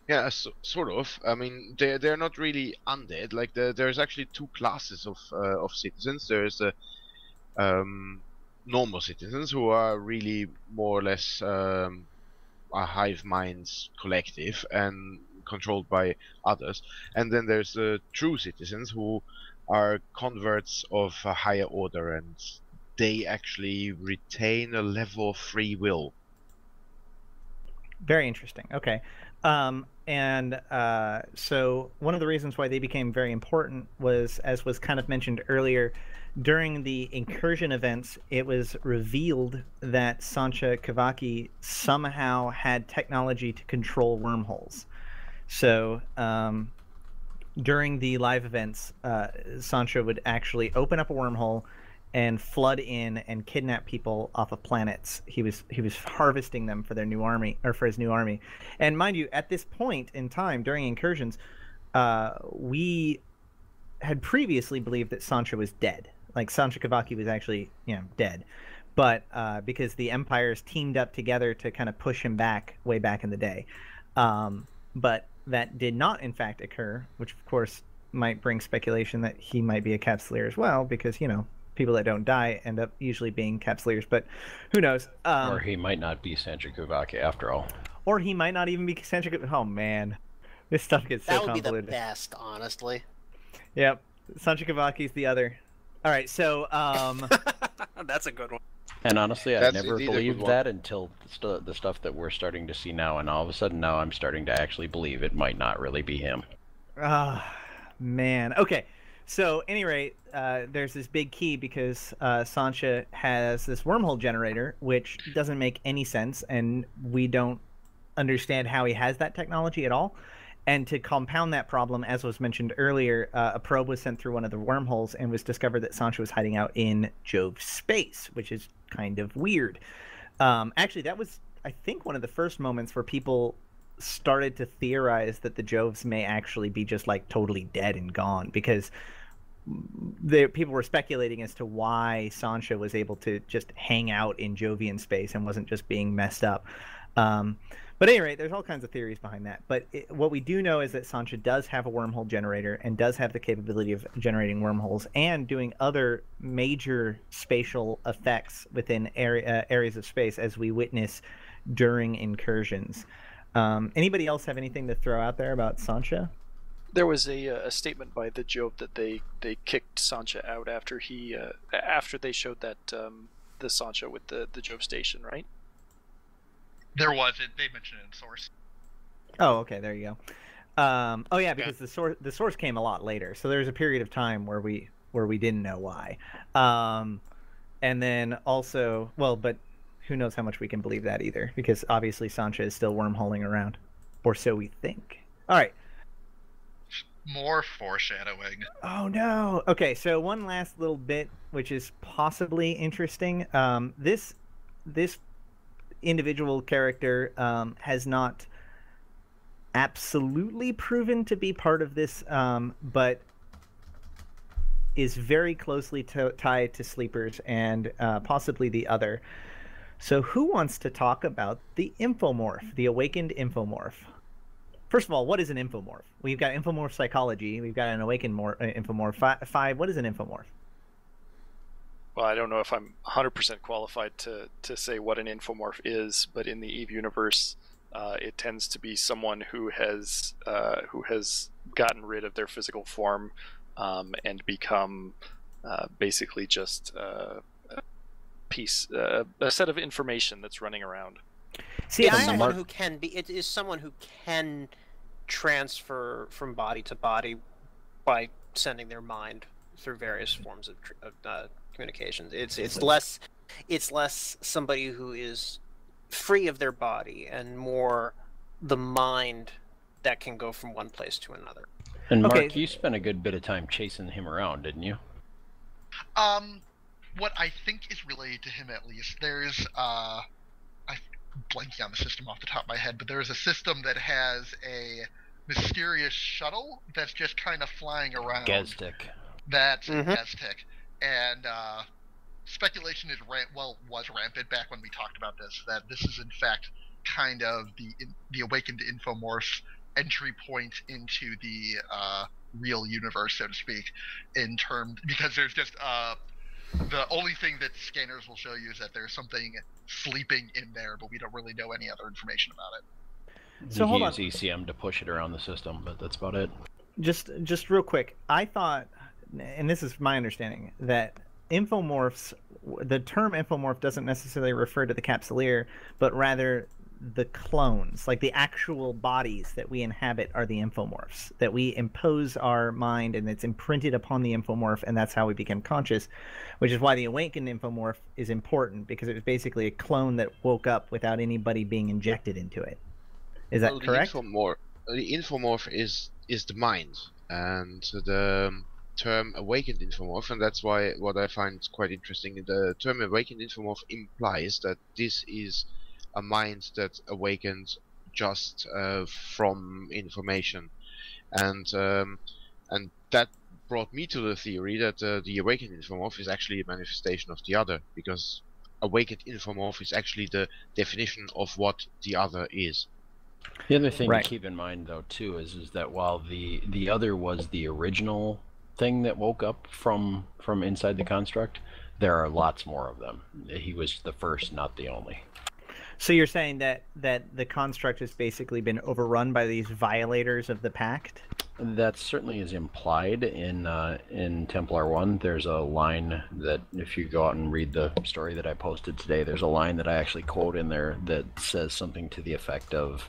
Yeah, sort of. I mean, they're not really undead. Like there's actually two classes of citizens. There's the normal citizens who are really more or less a hive minds collective and controlled by others, and then there's the true citizens who are converts of a higher order, and they actually retain a level of free will. Very interesting. Okay. So one of the reasons why they became very important was, as was kind of mentioned earlier, during the incursion events, it was revealed that Sansha Kavaki somehow had technology to control wormholes. So during the live events, Sansha would actually open up a wormhole and flood in and kidnap people off of planets. He was harvesting them for their new army, or for his new army. And mind you, at this point in time during incursions, we had previously believed that Sansha was dead. Like Sansha Kavaki was actually, dead. But because the empires teamed up together to kind of push him back way back in the day. But that did not in fact occur, which of course might bring speculation that he might be a capsuleer as well, because, people that don't die end up usually being capsuleers, but who knows? Or he might not be Sansha Kavaki after all. Or he might not even be Sansha Kavaki. Oh man, this stuff gets so convoluted. That would be the best, honestly. Yep, Sansha Kavaki's the other. All right, so that's a good one. And honestly, I never believed that until the stuff that we're starting to see now, and all of a sudden now I'm starting to actually believe it might not really be him. Man. Okay. So, at any rate, there's this big key because Sansha has this wormhole generator, which doesn't make any sense, and we don't understand how he has that technology at all. And to compound that problem, as was mentioned earlier, a probe was sent through one of the wormholes and was discovered that Sansha was hiding out in Jove's space, which is kind of weird. Actually, that was, I think, one of the first moments where people started to theorize that the Joves may actually be just like totally dead and gone, because people were speculating as to why Sansha was able to just hang out in Jovian space and wasn't just being messed up. But at any rate, there's all kinds of theories behind that. But what we do know is that Sansha does have a wormhole generator and does have the capability of generating wormholes and doing other major spatial effects within areas of space, as we witness during incursions. Anybody else have anything to throw out there about Sansha? There was a statement by the Jove that they kicked Sansha out after after they showed that the Sansha with the Jove station, right? There was it. They mentioned it in source. Oh, okay. There you go. Oh yeah, because the source came a lot later, so there's a period of time where we didn't know why. And then also, well, but who knows how much we can believe that either, because obviously Sansha is still wormholing around, or so we think. All right. More foreshadowing. Oh no. Okay, so one last little bit, which is possibly interesting. This individual character has not absolutely proven to be part of this, but is very closely tied to Sleepers and possibly the other. So who wants to talk about the Infomorph, the awakened Infomorph? First of all, what is an Infomorph? We've got Infomorph psychology. We've got an awakened Infomorph. Five, what is an Infomorph? Well, I don't know if I'm 100% qualified to say what an Infomorph is, but in the EVE universe, it tends to be someone who has gotten rid of their physical form and become basically just a set of information that's running around. See, it's someone who can be. It is someone who can transfer from body to body by sending their mind through various forms of communications. It's less somebody who is free of their body and more the mind that can go from one place to another. And Mark, you spent a good bit of time chasing him around, didn't you? What I think is related to him, at least, there's I'm blanking on the system off the top of my head, but there's a system that has a mysterious shuttle that's just kind of flying around. Gaztek. That's Gaztek. And speculation was rampant back when we talked about this, that this is in fact kind of the awakened Infomorph's entry point into the real universe, so to speak, because there's just the only thing that scanners will show you is that there's something sleeping in there, but we don't really know any other information about it. So hold on. Use ECM to push it around the system, but that's about it. Just real quick, I thought, and this is my understanding, that Infomorphs, the term Infomorph doesn't necessarily refer to the capsuleer, but rather the clones, like the actual bodies that we inhabit are the Infomorphs, that we impose our mind and it's imprinted upon the Infomorph, and that's how we become conscious, which is why the awakened Infomorph is important, because it was basically a clone that woke up without anybody being injected into it. Is that correct? The Infomorph is the mind, and the term awakened Infomorph, and that's why what I find quite interesting, the term awakened Infomorph implies that this is a mind that awakened just from information, and that brought me to the theory that the awakened Infomorph is actually a manifestation of the other, because awakened Infomorph is actually the definition of what the other is. The other thing to keep in mind, though, too, is that while the other was the original thing that woke up from inside the construct, there are lots more of them. He was the first, not the only. So you're saying that the construct has basically been overrun by these violators of the pact? That certainly is implied in Templar 1. There's a line that, if you go out and read the story that I posted today, there's a line that I actually quote in there that says something to the effect of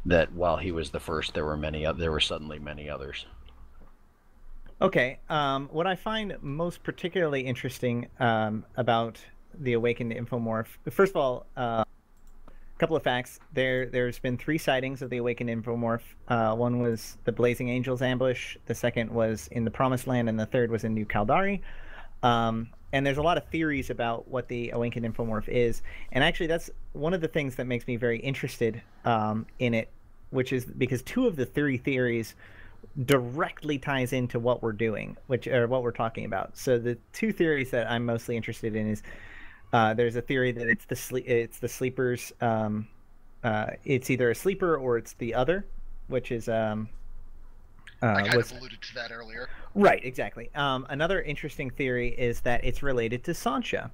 that while he was the first, there were suddenly many others. Okay. What I find most particularly interesting about the awakened Infomorph, first of all, couple of facts. There's been 3 sightings of the awakened Infomorph. One was the Blazing Angels ambush, the second was in the Promised Land, and the third was in New Caldari. And there's a lot of theories about what the awakened Infomorph is, and actually that's one of the things that makes me very interested in it, which is because 2 of the 3 theories directly ties into what we're doing, what we're talking about. So the 2 theories that I'm mostly interested in is there's a theory that it's the sleepers it's either a sleeper or it's the other, which is I kind of alluded to that earlier. Right, exactly. Another interesting theory is that it's related to Sansha.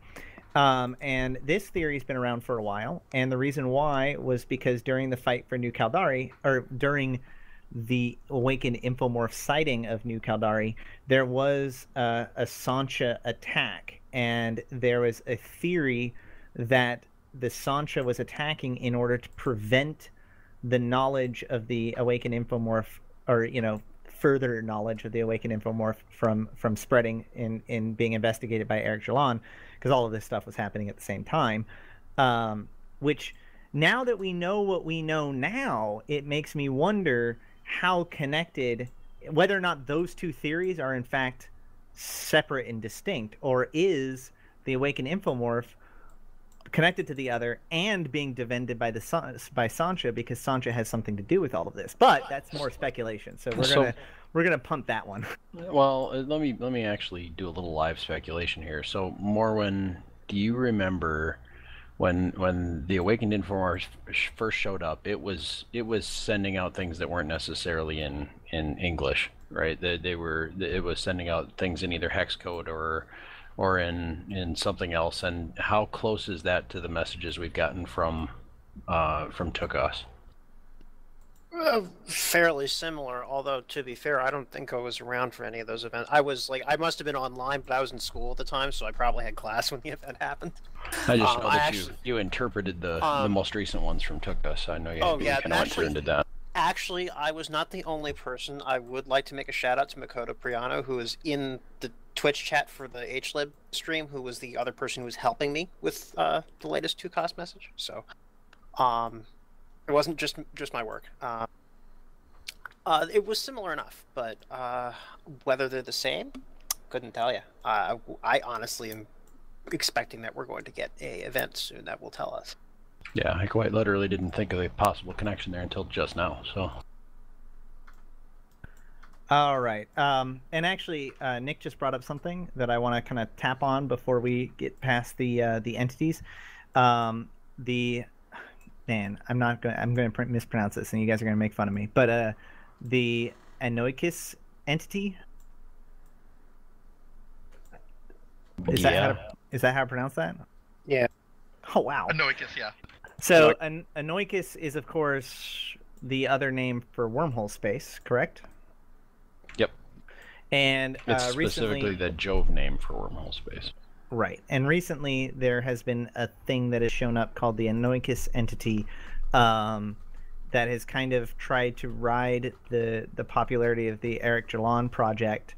And this theory's been around for a while, and the reason why was because during the fight for New Caldari, or during the Awakened Infomorph sighting of New Caldari, there was a Sansha attack, and there was a theory that the Sansha was attacking in order to prevent the knowledge of the Awakened Infomorph, or, you know, further knowledge of the Awakened Infomorph from spreading in being investigated by Arek'Jalaan, because all of this stuff was happening at the same time. Which, now that we know what we know now, it makes me wonder how connected, whether or not those two theories are in fact separate and distinct, or is the Awakened Infomorph connected to the other and being defended by Sansha, because Sansha has something to do with all of this. But that's more speculation, so we're gonna punt that one. Well, let me actually do a little live speculation here. So, Morwen, do you remember when the Awakened Infomorph first showed up? It was sending out things that weren't necessarily in English, right? It was sending out things in either hex code or in something else. And how close is that to the messages we've gotten from Tukoss? Fairly similar, although to be fair, I don't think I was around for any of those events. I must have been online, but I was in school at the time, so I probably had class when the event happened. I just know that you interpreted the most recent ones from Tukoss. I know you kind of went into that. Actually, I was not the only person. I would like to make a shout out to Makoto Priano, who is in the Twitch chat for the HLib stream, who was the other person who was helping me with the latest Tukoss message. So, it wasn't just my work. It was similar enough, but whether they're the same, couldn't tell you. I honestly am expecting that we're going to get a event soon that will tell us. Yeah, I quite literally didn't think of a possible connection there until just now. So. All right, and actually, Nick just brought up something that I want to kind of tap on before we get past the entities. I'm going to mispronounce this, and you guys are going to make fun of me. But the Anoikis entity. Is that how to pronounce that? Yeah. Oh wow. Anoikis, yeah. So Anoikis is, of course, the other name for wormhole space, correct? Yep. And it's specifically the Jove name for wormhole space. Right. And recently there has been a thing that has shown up called the Anoikis entity, that has kind of tried to ride the popularity of the Arek'Jalaan project,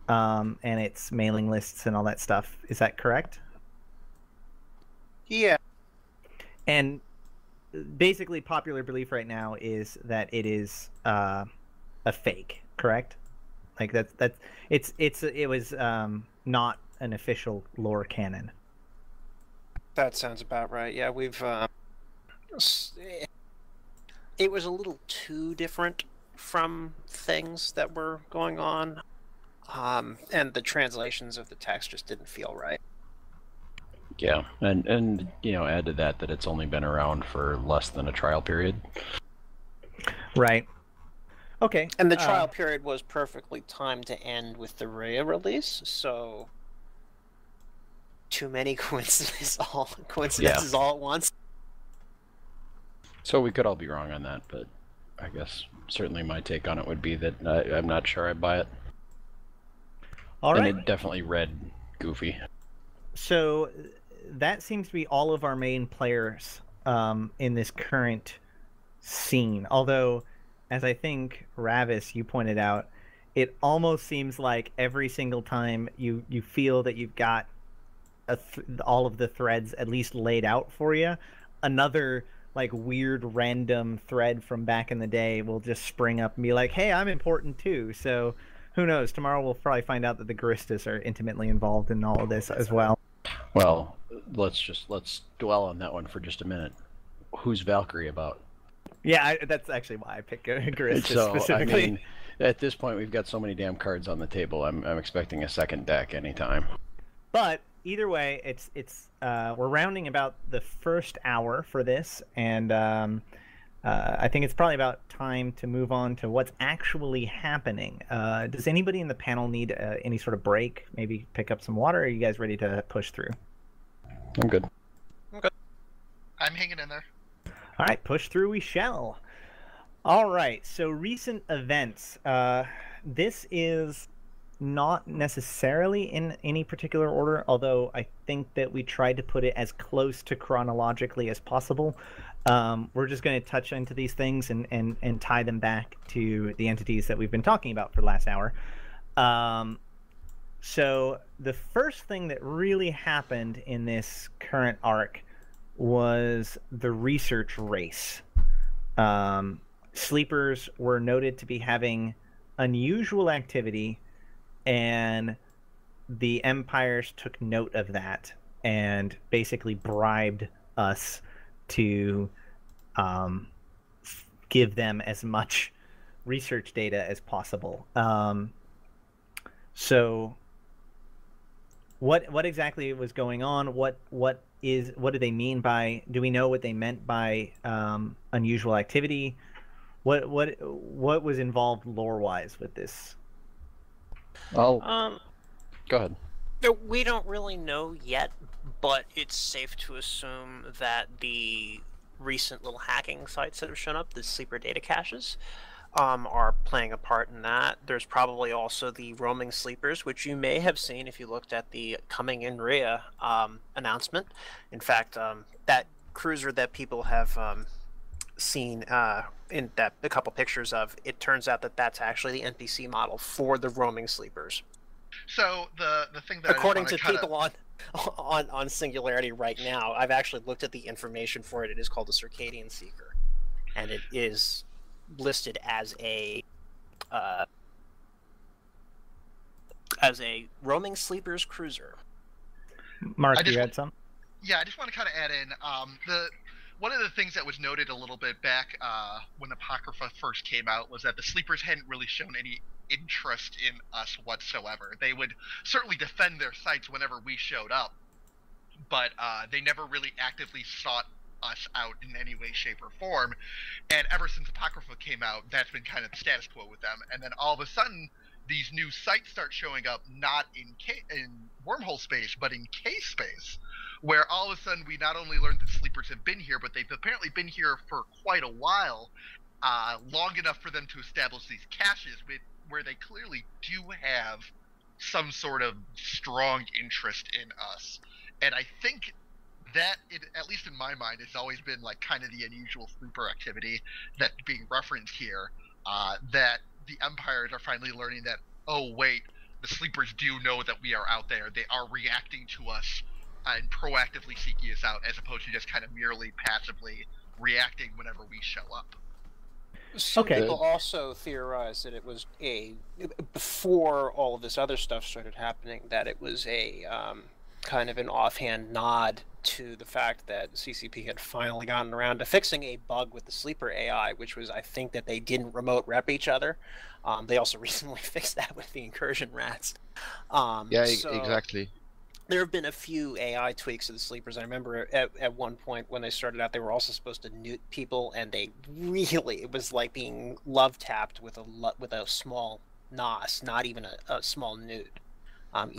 and its mailing lists and all that stuff. Is that correct? Yeah. And basically popular belief right now is that it is a fake, correct? Like it was not an official lore canon. That sounds about right. Yeah, we've it was a little too different from things that were going on, and the translations of the text just didn't feel right. Yeah, and you know, add to that it's only been around for less than a trial period. Right. Okay. And the trial period was perfectly timed to end with the Rhea release, so too many coincidences all at once. So we could all be wrong on that, but I guess certainly my take on it would be that I'm not sure I buy it. All right. And it definitely read goofy. So that seems to be all of our main players in this current scene. Although, as I think, Ravis, you pointed out, it almost seems like every single time you feel that you've got all of the threads at least laid out for you, another like weird random thread from back in the day will just spring up and be like, hey, I'm important too. So who knows? Tomorrow we'll probably find out that the Garistas are intimately involved in all of this as well. Well, let's dwell on that one for just a minute. Who's Valkyrie about? Yeah, that's actually why I picked Garista specifically. I mean, at this point, we've got so many damn cards on the table. I'm expecting a second deck anytime. But either way, it's we're rounding about the first hour for this, and I think it's probably about time to move on to what's actually happening. Does anybody in the panel need any sort of break? Maybe pick up some water? Or are you guys ready to push through? I'm good. I'm good. I'm hanging in there. All right, push through we shall. All right, so recent events. This is not necessarily in any particular order, although I think that we tried to put it as close to chronologically as possible. We're just going to touch into these things and tie them back to the entities that we've been talking about for the last hour. So the first thing that really happened in this current arc was the research race. Sleepers were noted to be having unusual activity, and the empires took note of that and basically bribed us to give them as much research data as possible. So what exactly was going on? What did they mean by? Do we know what they meant by unusual activity? What was involved lore-wise with this? Go ahead. We don't really know yet, but it's safe to assume that the recent little hacking sites that have shown up, the sleeper data caches, are playing a part in that. There's probably also the roaming sleepers, which you may have seen if you looked at the coming in Rhea announcement. In fact, that cruiser that people have seen in that a couple pictures of, it turns out that that's actually the NPC model for the roaming sleepers. So the thing that according to people on Singularity right now, I've actually looked at the information for it. It is called the Circadian Seeker, and it is listed as a roaming sleepers cruiser. Mark, you had some? Yeah, I just want to kind of add in one of the things that was noted a little bit back when the Apocrypha first came out was that the sleepers hadn't really shown any interest in us whatsoever. They would certainly defend their sites whenever we showed up, but they never really actively sought us out in any way, shape, or form. And ever since Apocrypha came out, that's been kind of the status quo with them. And then all of a sudden, these new sites start showing up, not in wormhole space, but in K space, where all of a sudden we not only learned that sleepers have been here, but they've apparently been here for quite a while, long enough for them to establish these caches where they clearly do have some sort of strong interest in us. And I think that, at least in my mind, it's always been like kind of the unusual sleeper activity that's being referenced here, that the empires are finally learning that, oh wait, the sleepers do know that we are out there. They are reacting to us and proactively seeking us out, as opposed to just kind of merely passively reacting whenever we show up. Some people also theorize that it was before all of this other stuff started happening, that it was a kind of an offhand nod to the fact that CCP had finally gotten around to fixing a bug with the sleeper AI, which was, I think, that they didn't remote rep each other. They also recently fixed that with the incursion rats. Exactly. There have been a few AI tweaks of the sleepers. I remember at one point when they started out, they were also supposed to newt people, and they really, it was like being love tapped with a small NOS, not even a small newt,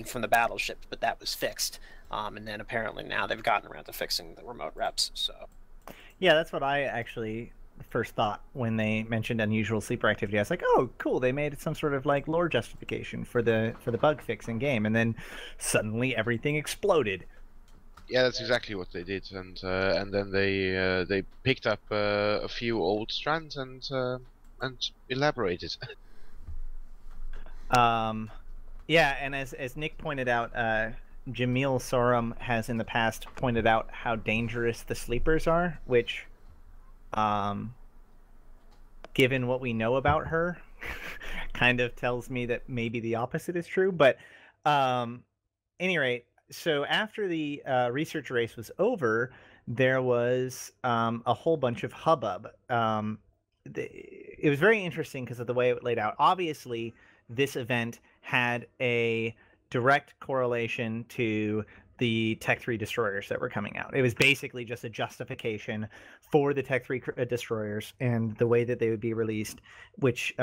from the battleship. But that was fixed, and then apparently now they've gotten around to fixing the remote reps. So, yeah, that's what I actually first thought when they mentioned unusual sleeper activity. I was like, oh, cool, they made some sort of like lore justification for the bug fix in game, and then suddenly everything exploded. Yeah, that's exactly what they did, and then they picked up a few old strands and elaborated. Yeah, and as Nick pointed out, Jamyl Sorum has in the past pointed out how dangerous the sleepers are, which, given what we know about her, kind of tells me that maybe the opposite is true. But any rate, so after the research race was over, there was a whole bunch of hubbub. It was very interesting because of the way it laid out. Obviously, this event had a direct correlation to the Tech 3 destroyers that were coming out. It was basically just a justification for the Tech 3 destroyers and the way that they would be released, which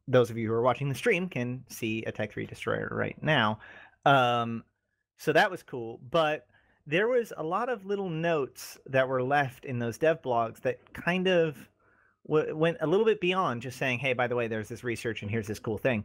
those of you who are watching the stream can see a Tech 3 destroyer right now. So that was cool, but there was a lot of little notes that were left in those dev blogs that kind of went a little bit beyond just saying, hey, by the way, there's this research and here's this cool thing.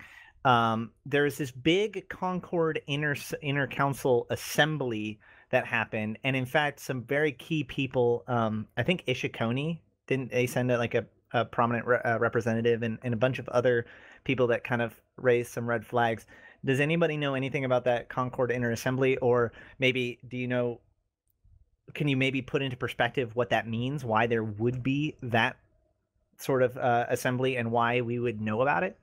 There's this big CONCORD inner council assembly that happened, and in fact, some very key people, I think Ishikoni, didn't they send like a prominent representative, and a bunch of other people that kind of raised some red flags. Does anybody know anything about that CONCORD inner assembly, or maybe can you maybe put into perspective what that means, why there would be that sort of assembly and why we would know about it?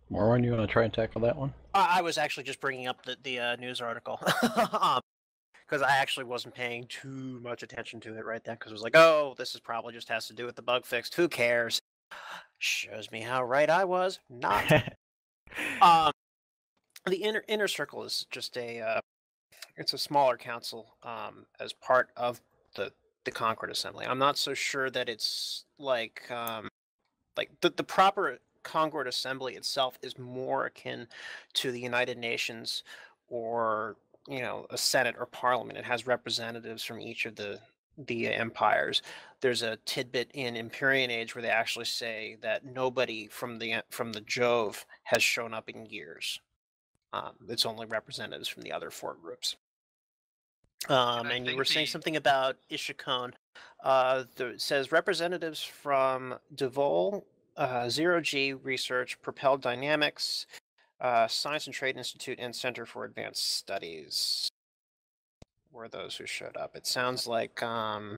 Morwen, you want to try and tackle that one? I was actually just bringing up the news article because I actually wasn't paying too much attention to it right then, because it was like, oh, this is probably just has to do with the bug fix. Who cares? Shows me how right I was. Not. The inner circle is just it's a smaller council as part of the CONCORD assembly. I'm not so sure that it's like the proper CONCORD assembly itself is more akin to the United Nations or a Senate or Parliament. It has representatives from each of the empires. There's a tidbit in Empyrean Age where they actually say that nobody from the Jove has shown up in years. It's only representatives from the other 4 groups. And you were saying something about Ishikon. It says representatives from Devol, Zero G Research, Propelled Dynamics, Science and Trade Institute, and Center for Advanced Studies were those who showed up. It sounds like, and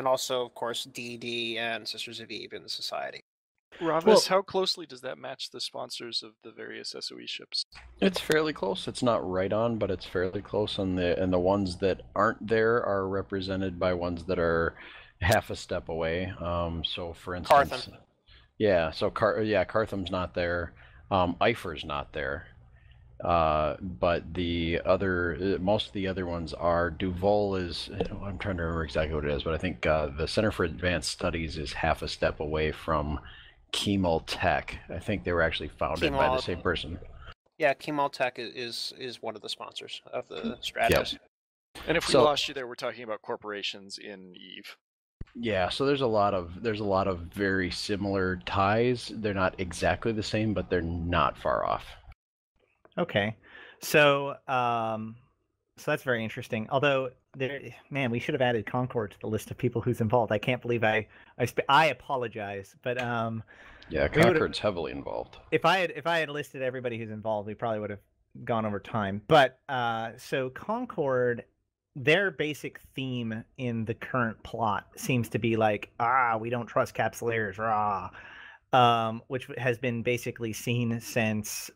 also, of course, DD and Sisters of Eve in the Society. Ravis, how closely does that match the sponsors of the various SOE ships? It's fairly close. It's not right on, but it's fairly close. And the ones that aren't there are represented by ones that are half a step away. So, for instance, Cartham. Yeah. So Cartham's not there. Eifyr's not there. But most of the other ones are. Duval is. I'm trying to remember exactly what it is, but I think the Center for Advanced Studies is half a step away from Kemal Tech. I think they were actually founded by the same person. Yeah, Kemal Tech is one of the sponsors of the Stratos. Yep. And if we lost you there, we're talking about corporations in Eve. Yeah, so there's a lot of very similar ties. They're not exactly the same, but they're not far off. Okay, so that's very interesting. Although, we should have added CONCORD to the list of people who's involved. I can't believe I apologize, but yeah, CONCORD's heavily involved. If I had listed everybody who's involved, we probably would have gone over time. But so CONCORD, their basic theme in the current plot seems to be like, we don't trust capsuleers, which has been basically seen since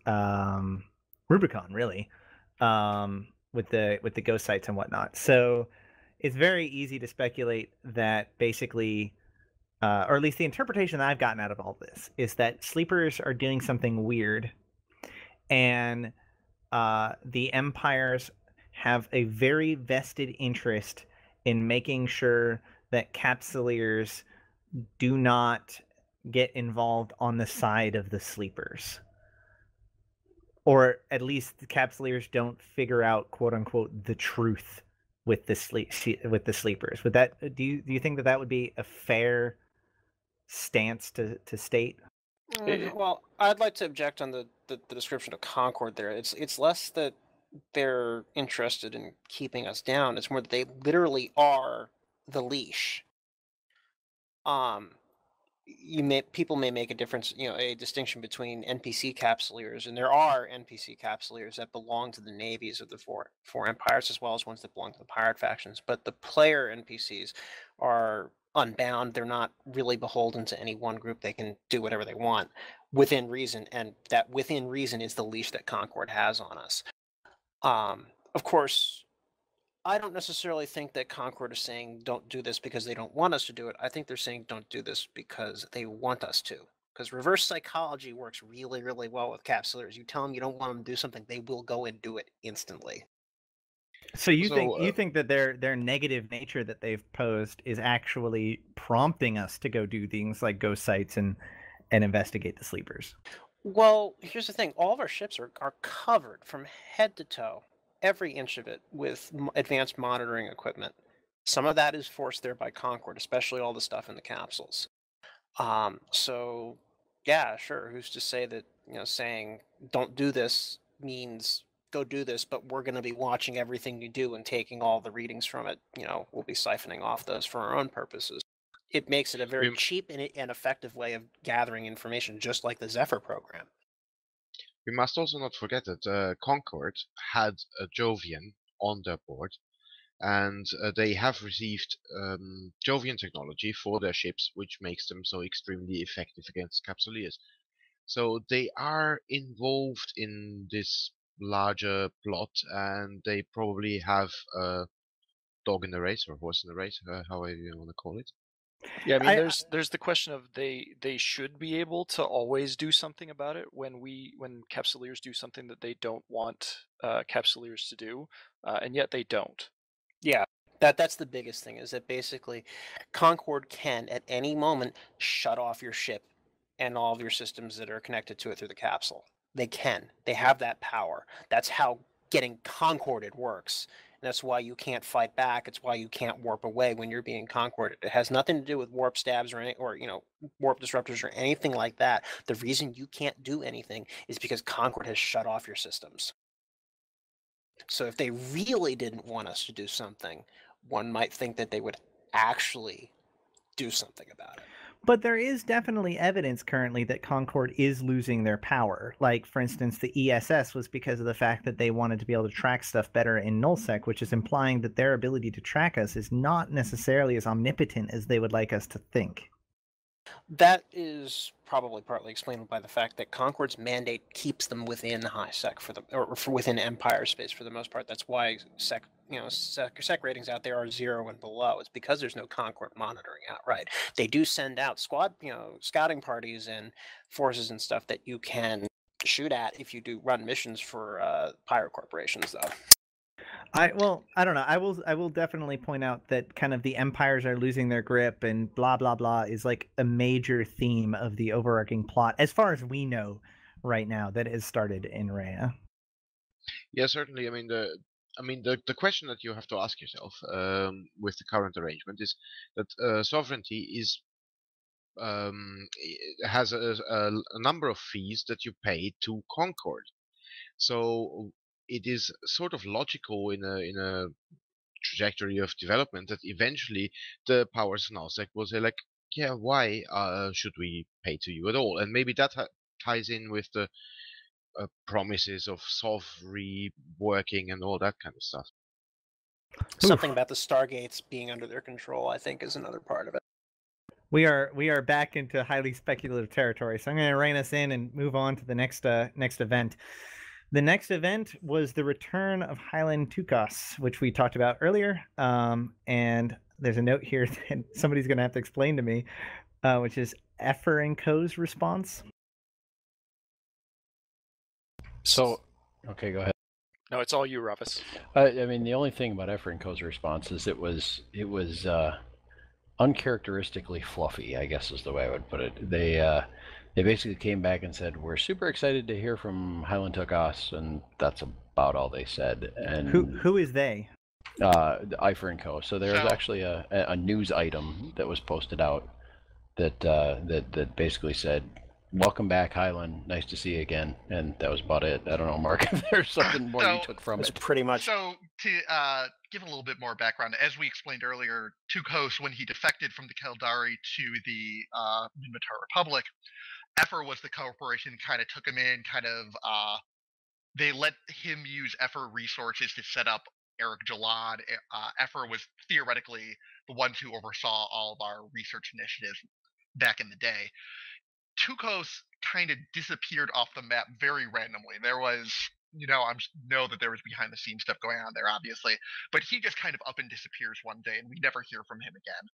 Rubicon, really, with the ghost sites and whatnot. So it's very easy to speculate that basically, or at least the interpretation that I've gotten out of all this, is that sleepers are doing something weird, and the empires have a very vested interest in making sure that capsuleers do not get involved on the side of the sleepers. Or at least the capsuleers don't figure out, quote unquote, the truth with the sleepers. Would that do you think that would be a fair stance to state? Well, I'd like to object on the description of CONCORD there. It's less that they're interested in keeping us down. It's more that they literally are the leash. People may make a difference, a distinction between NPC capsuleers, and there are NPC capsuleers that belong to the navies of the four empires, as well as ones that belong to the pirate factions. But the player NPCs are unbound. They're not really beholden to any one group. They can do whatever they want within reason, and that within reason is the leash that CONCORD has on us. Of course, I don't necessarily think that CONCORD is saying don't do this because they don't want us to do it. I think they're saying don't do this because they want us to. because reverse psychology works really, really well with capsuleers. You tell them you don't want them to do something, they will go and do it instantly. So you think that their negative nature that they've posed is actually prompting us to go do things like go sites and investigate the sleepers? Well, here's the thing. All of our ships are covered from head to toe, every inch of it, with advanced monitoring equipment. Some of that is forced there by CONCORD, especially all the stuff in the capsules. So, yeah, sure. Who's to say that, saying don't do this means go do this, but we're going to be watching everything you do and taking all the readings from it. We'll be siphoning off those for our own purposes. It makes it a very cheap and effective way of gathering information, just like the Zephyr program. We must also not forget that CONCORD had a Jovian on their board, and they have received Jovian technology for their ships, which makes them so extremely effective against capsuleers. So they are involved in this larger plot, and they probably have a dog in the race or horse in the race, however you want to call it. Yeah, I mean, there's the question of they should be able to always do something about it when capsuleers do something that they don't want capsuleers to do, and yet they don't. Yeah, that's the biggest thing, is that basically CONCORD can at any moment shut off your ship and all of your systems that are connected to it through the capsule. They can. They have that power. That's how getting concorded works. And that's why you can't fight back. It's why you can't warp away when you're being concorded. It has nothing to do with warp stabs or warp disruptors or anything like that. The reason you can't do anything is because CONCORD has shut off your systems. So if they really didn't want us to do something, one might think that they would actually do something about it. But there is definitely evidence currently that CONCORD is losing their power. Like, for instance, the ESS was because of the fact that they wanted to be able to track stuff better in nullsec, which is implying that their ability to track us is not necessarily as omnipotent as they would like us to think. That is probably partly explained by the fact that CONCORD's mandate keeps them within high sec within Empire space for the most part. That's why sec ratings out there are 0 and below. It's because there's no CONCORD monitoring outright. They do send out scouting parties and forces and stuff that you can shoot at if you do run missions for pirate corporations, though. I don't know. I will definitely point out that kind of the empires are losing their grip and blah blah blah is like a major theme of the overarching plot, as far as we know right now, that has started in Rhea. Yeah, certainly. I mean the question that you have to ask yourself with the current arrangement is that sovereignty is has a number of fees that you pay to CONCORD. So it is sort of logical in a trajectory of development that eventually the powers of NASDAQ will say, like, yeah, why should we pay to you at all? And maybe that ties in with the promises of sovereignty working and all that kind of stuff. Something about the Stargates being under their control, I think, is another part of it. We are back into highly speculative territory, so I'm going to rein us in and move on to the next event. The next event was the return of Hilen Tukoss, which we talked about earlier. And there's a note here that somebody's going to have to explain to me, which is Eifyr Co's response. So, okay, go ahead. No, it's all you, Ravis. I mean, the only thing about Eifyr Co's response is it was uncharacteristically fluffy, I guess is the way I would put it. They basically came back and said, we're super excited to hear from Hilen Tukoss, and that's about all they said. And who is they? Eifyr Co. So there was actually a news item that was posted out that basically said, welcome back, Hilen. Nice to see you again. And that was about it. I don't know, Mark, if there's something more you took from it. Pretty much. So to give a little bit more background, as we explained earlier, Tukoss, when he defected from the Keldari to the Minmatar Republic, Eifyr was the corporation kind of took him in, they let him use Eifyr resources to set up Arek'Jalaan. Eifyr was theoretically the one who oversaw all of our research initiatives back in the day. Tukoss kind of disappeared off the map very randomly. There was know that there was behind the scenes stuff going on there, obviously, but he just kind of up and disappears one day, and we never hear from him again.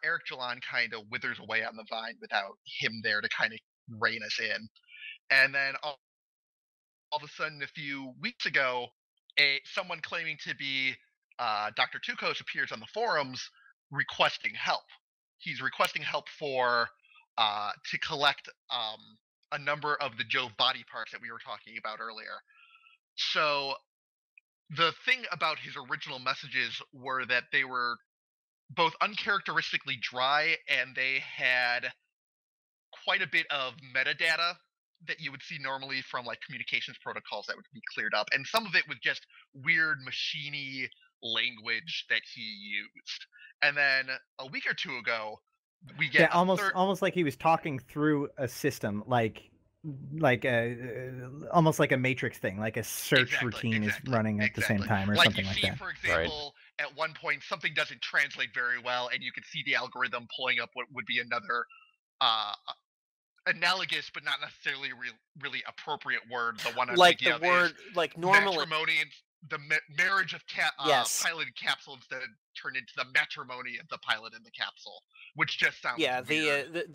Arek'Jalaan kind of withers away on the vine without him there to kind of rein us in, and then all of a sudden, a few weeks ago, someone claiming to be Dr. Tukoss appears on the forums requesting help. He's requesting help for to collect a number of the Jove body parts that we were talking about earlier. So the thing about his original messages were that they were both uncharacteristically dry, and they had quite a bit of metadata that you would see normally from like communications protocols that would be cleared up, and some of it was just weird machiney language that he used. And then a week or two ago, we get almost like he was talking through a system, like almost like a Matrix thing, like a search routine is running at the same time, or something like that. For example, at one point something doesn't translate very well, and you can see the algorithm pulling up what would be another analogous but not necessarily really appropriate word. The one I'm thinking of is normally matrimony, and the marriage of piloted capsule instead turned into the matrimony of the pilot in the capsule, which just sounds weird.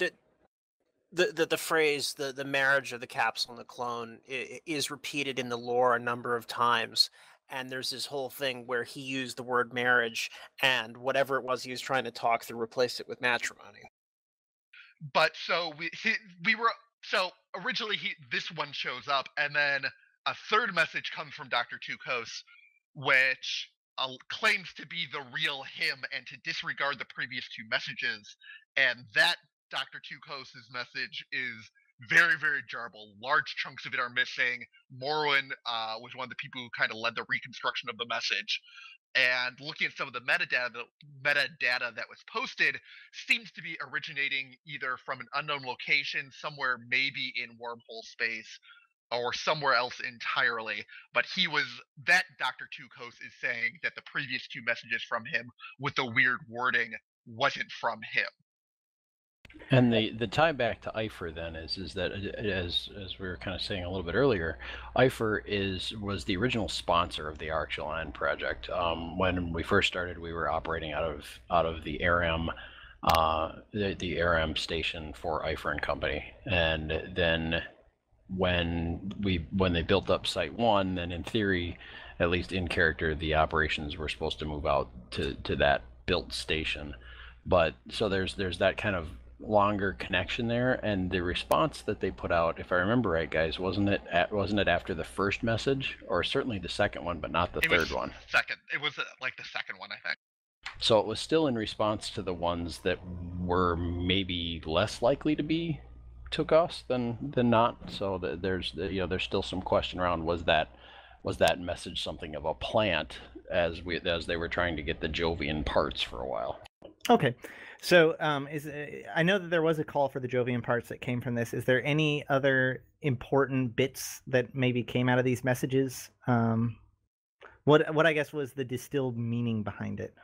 The phrase the marriage of the capsule and the clone is repeated in the lore a number of times, and there's this whole thing where he used the word marriage, and whatever it was he was trying to talk through replaced it with matrimony. But so originally this one shows up, and then a third message comes from Dr. Tukoss, which claims to be the real him and to disregard the previous two messages. And that Dr. Tukoss's message is very, very jarbled. Large chunks of it are missing. Morwen was one of the people who kind of led the reconstruction of the message. And looking at some of the metadata that was posted seems to be originating either from an unknown location, somewhere maybe in wormhole space, or somewhere else entirely. But that Dr. Tukoss is saying that the previous two messages from him with the weird wording wasn't from him. And the tie back to Eifyr then is that, as we were kind of saying a little bit earlier, Eifyr was the original sponsor of the Arek'Jalaan project. When we first started, we were operating out of the ARAM, the ARAM station for Eifyr and Company, and then when they built up Site 1, then in theory, at least in character, the operations were supposed to move out to that built station. But so there's that kind of longer connection there, and the response that they put out, if I remember right, guys, wasn't it after the first message, or certainly the second one, but not the third one? It was like the second one, I think. So it was still in response to the ones that were maybe less likely to be Tukoss than not. So there's still some question around was that message something of a plant as they were trying to get the Jovian parts for a while. Okay. So I know that there was a call for the Jovian parts that came from this. Is there any other important bits that maybe came out of these messages? What I guess was the distilled meaning behind it?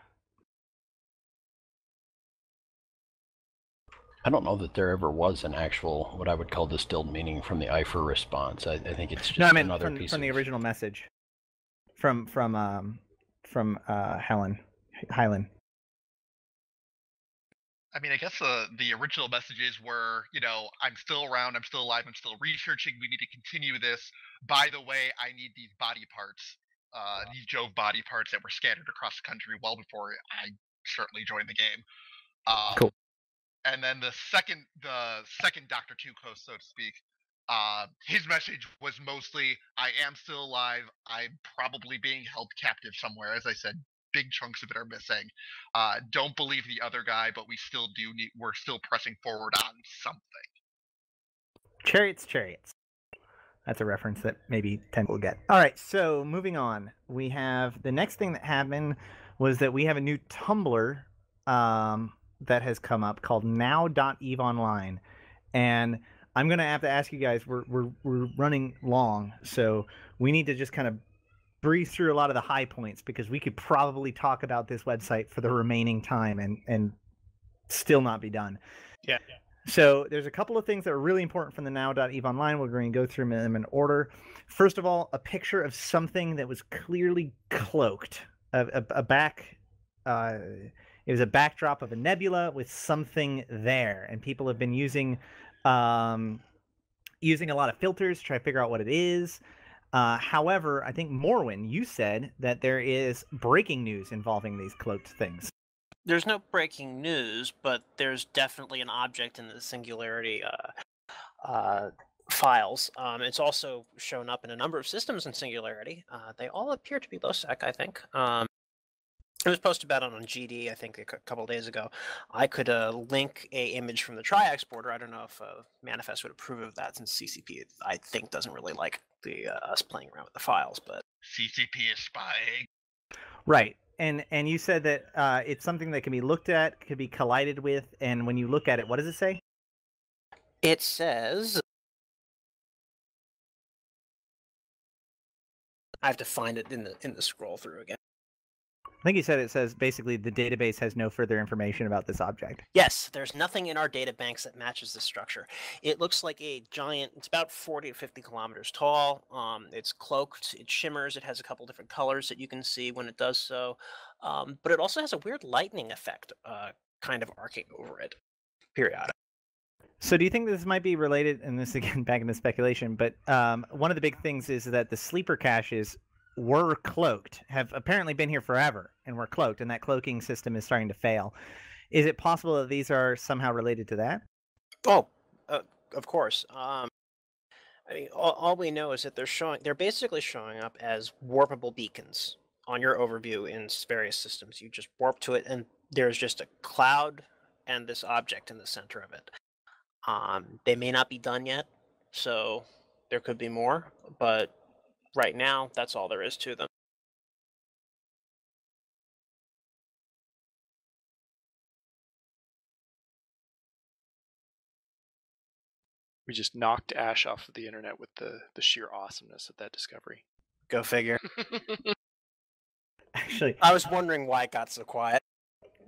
I don't know that there ever was an actual, what I would call distilled meaning from the Eifyr response. I think it's just another piece from the original message from Hilen. I mean, I guess the original messages were, I'm still around, I'm still alive, I'm still researching, we need to continue this. By the way, I need these body parts, these Jove body parts that were scattered across the country well before I certainly joined the game. Cool. And then the second Dr. Tukoss, so to speak, his message was mostly, I am still alive, I'm probably being held captive somewhere. As I said, big chunks of it are missing. Don't believe the other guy, but we're still pressing forward on something. Chariots. That's a reference that maybe 10 will get. All right, so moving on. We have the next thing that happened was that we have a new Tumblr that has come up called Now.eveonline, and I'm gonna have to ask you guys. We're running long, so we need to just kind of breeze through a lot of the high points because we could probably talk about this website for the remaining time and still not be done. Yeah. So there's a couple of things that are really important from the Now.eveonline. We're going to go through them in order. First of all, a picture of something that was clearly cloaked. It was a backdrop of a nebula with something there, and people have been using a lot of filters to try to figure out what it is. However, I think Morwen, you said that there is breaking news involving these cloaked things. There's no breaking news, but there's definitely an object in the Singularity files. It's also shown up in a number of systems in Singularity. They all appear to be low sec, I think. It was posted about it on GD, I think, a couple of days ago. I could link a image from the Triax border. I don't know if Manifest would approve of that, since CCP, I think, doesn't really like us playing around with the files. But CCP is spying. Right. And you said that it's something that can be looked at, could be collided with, and when you look at it, what does it say? It says... I have to find it in the scroll through again. I think you said it says basically the database has no further information about this object. Yes, there's nothing in our data banks that matches this structure. It looks like a giant, it's about 40 to 50 kilometers tall. It's cloaked, it shimmers, it has a couple different colors that you can see when it does so. But it also has a weird lightning effect kind of arcing over it, periodic. So do you think this might be related, and this again back into speculation, but one of the big things is that the sleeper caches were cloaked, have apparently been here forever, and were cloaked, and that cloaking system is starting to fail. Is it possible that these are somehow related to that? Oh, of course. I mean, all we know is that they're basically showing up as warpable beacons on your overview in various systems. You just warp to it, and there's just a cloud and this object in the center of it. They may not be done yet, so there could be more, but right now, that's all there is to them. We just knocked Ash off of the internet with the sheer awesomeness of that discovery. Go figure. Actually, I was wondering why it got so quiet.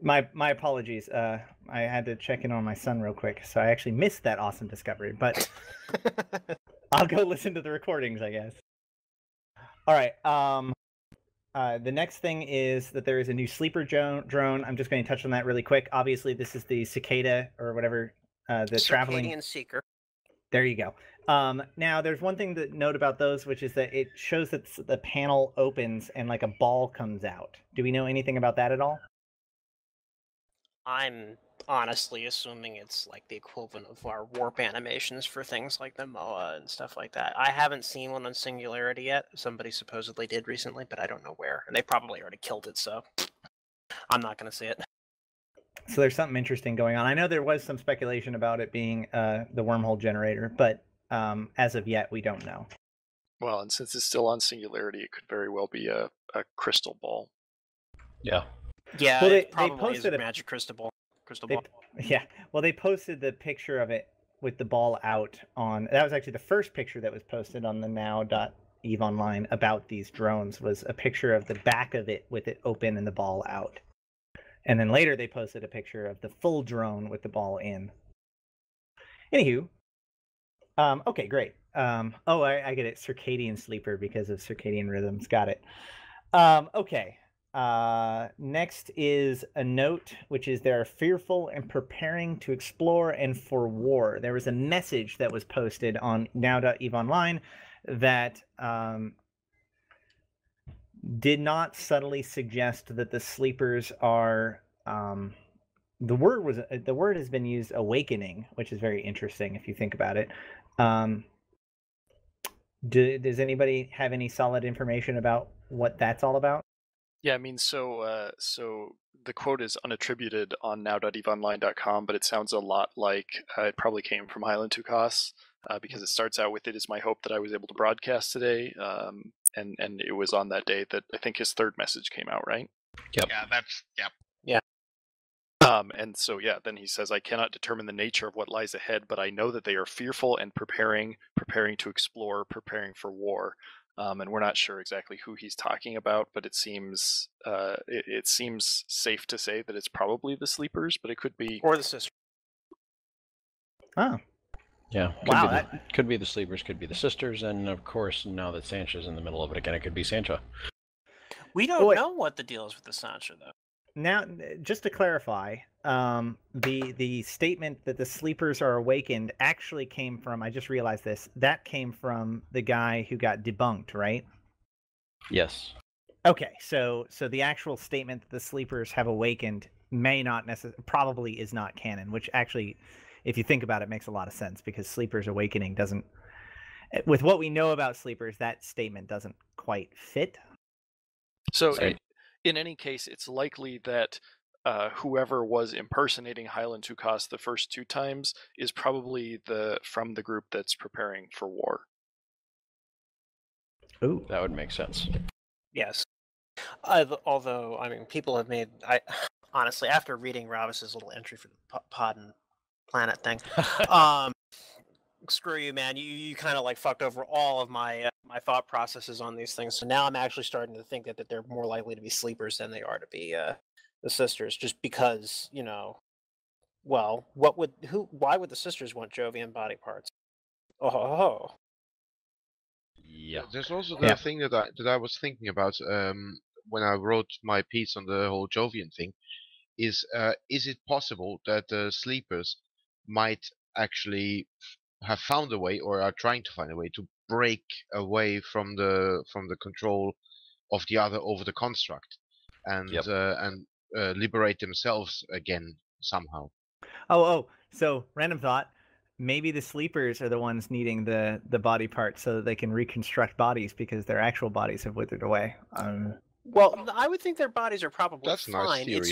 My apologies. I had to check in on my son real quick, so I actually missed that awesome discovery, but I'll go listen to the recordings, I guess. All right. The next thing is that there is a new sleeper drone. I'm just going to touch on that really quick. Obviously, this is the cicada or whatever. The traveling Circadian Seeker. There you go. Now, there's one thing to note about those, which is that it shows that the panel opens and like a ball comes out. Do we know anything about that at all? I'm honestly assuming it's like the equivalent of our warp animations for things like the MOA and stuff like that. I haven't seen one on Singularity yet. Somebody supposedly did recently, but I don't know where. And they probably already killed it, so I'm not going to see it. So there's something interesting going on. I know there was some speculation about it being the wormhole generator, but as of yet, we don't know. Well, and since it's still on Singularity, it could very well be a crystal ball. Yeah. Yeah, well, it probably is a magic crystal ball. Yeah, well, they posted the picture of it with the ball out on... That was actually the first picture that was posted on the Now.eveonline about these drones, was a picture of the back of it with it open and the ball out. And then later they posted a picture of the full drone with the ball in. Anywho, okay, great. Oh, I get it. Circadian sleeper because of circadian rhythms. Got it. Okay. Next is a note, which is they are fearful and preparing to explore and for war. There was a message that was posted on Now.eveonline that did not subtly suggest that the sleepers are the word has been used awakening, which is very interesting if you think about it. Does anybody have any solid information about what that's all about? Yeah, I mean, so the quote is unattributed on now.eveonline.com, but it sounds a lot like it probably came from Hilen Tukoss, because it starts out with, "It is my hope that I was able to broadcast today," and it was on that day that I think his third message came out, right? Yep. Yeah, yep. Yeah. And so, yeah, then he says, "I cannot determine the nature of what lies ahead, but I know that they are fearful and preparing to explore, preparing for war." And we're not sure exactly who he's talking about, but it seems safe to say that it's probably the sleepers, but it could be... Or the sister. Oh. Yeah. Wow. Could be the sleepers, could be the sisters, and of course, now that Sancha's in the middle of it again, it could be Sansha. We don't know what the deal is with the Sansha, though. Now, just to clarify, the statement that the sleepers are awakened actually came from, I just realized this, that came from the guy who got debunked, right? Yes. Okay, so the actual statement that the sleepers have awakened may not probably is not canon, which actually, if you think about it, makes a lot of sense, because sleepers awakening doesn't, with what we know about sleepers, that statement doesn't quite fit. So in any case, it's likely that whoever was impersonating Hilen Tukoss the first 2 times is probably from the group that's preparing for war. Ooh, that would make sense. Yes. Although, I mean, people have made... honestly, after reading Ravis's little entry for the Pod and Planet thing, screw you, man. You kind of like fucked over all of my my thought processes on these things. So now I'm actually starting to think that they're more likely to be sleepers than they are to be the sisters, just because, you know, well, why would the sisters want Jovian body parts? Oh. Yeah. There's also the thing that I was thinking about when I wrote my piece on the whole Jovian thing. Is it possible that the sleepers might actually have found a way, or are trying to find a way, to break away from the control of the other over the construct, and liberate themselves again somehow? So random thought. Maybe the sleepers are the ones needing the body parts so that they can reconstruct bodies, because their actual bodies have withered away. Well, I would think their bodies are probably That's a nice fine. theory.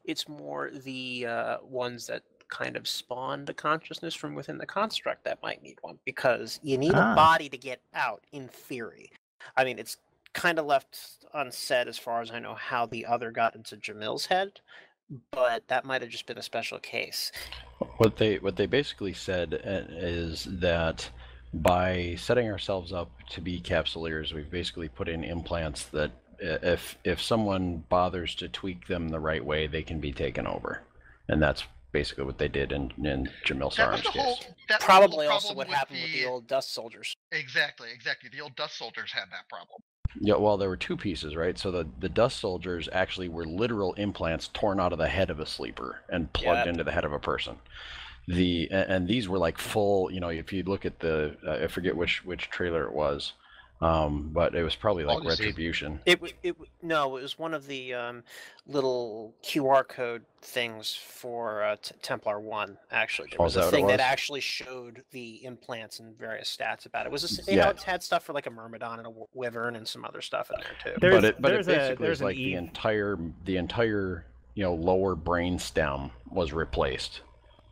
It's more the ones that kind of spawned the consciousness from within the construct that might need one, because you need a body to get out, in theory. I mean, it's kind of left unsaid as far as I know how the other got into Jamyl's head, but that might have just been a special case. What they basically said is that by setting ourselves up to be capsuleers, we've basically put in implants that if someone bothers to tweak them the right way, they can be taken over, and that's basically what they did in Jamyl Saren's case. Probably also what happened with the old dust soldiers. Exactly. The old dust soldiers had that problem. Yeah, well, there were 2 pieces, right? So the dust soldiers actually were literal implants torn out of the head of a sleeper and plugged into the head of a person. And these were like full, you know, if you look at I forget which trailer it was, but it was probably like Retribution. It was one of the little QR code things for Templar 1, actually. There was a thing that actually showed the implants and various stats about it. It had stuff for like a Myrmidon and a Wyvern and some other stuff in there too. But it basically was like the entire lower brain stem was replaced.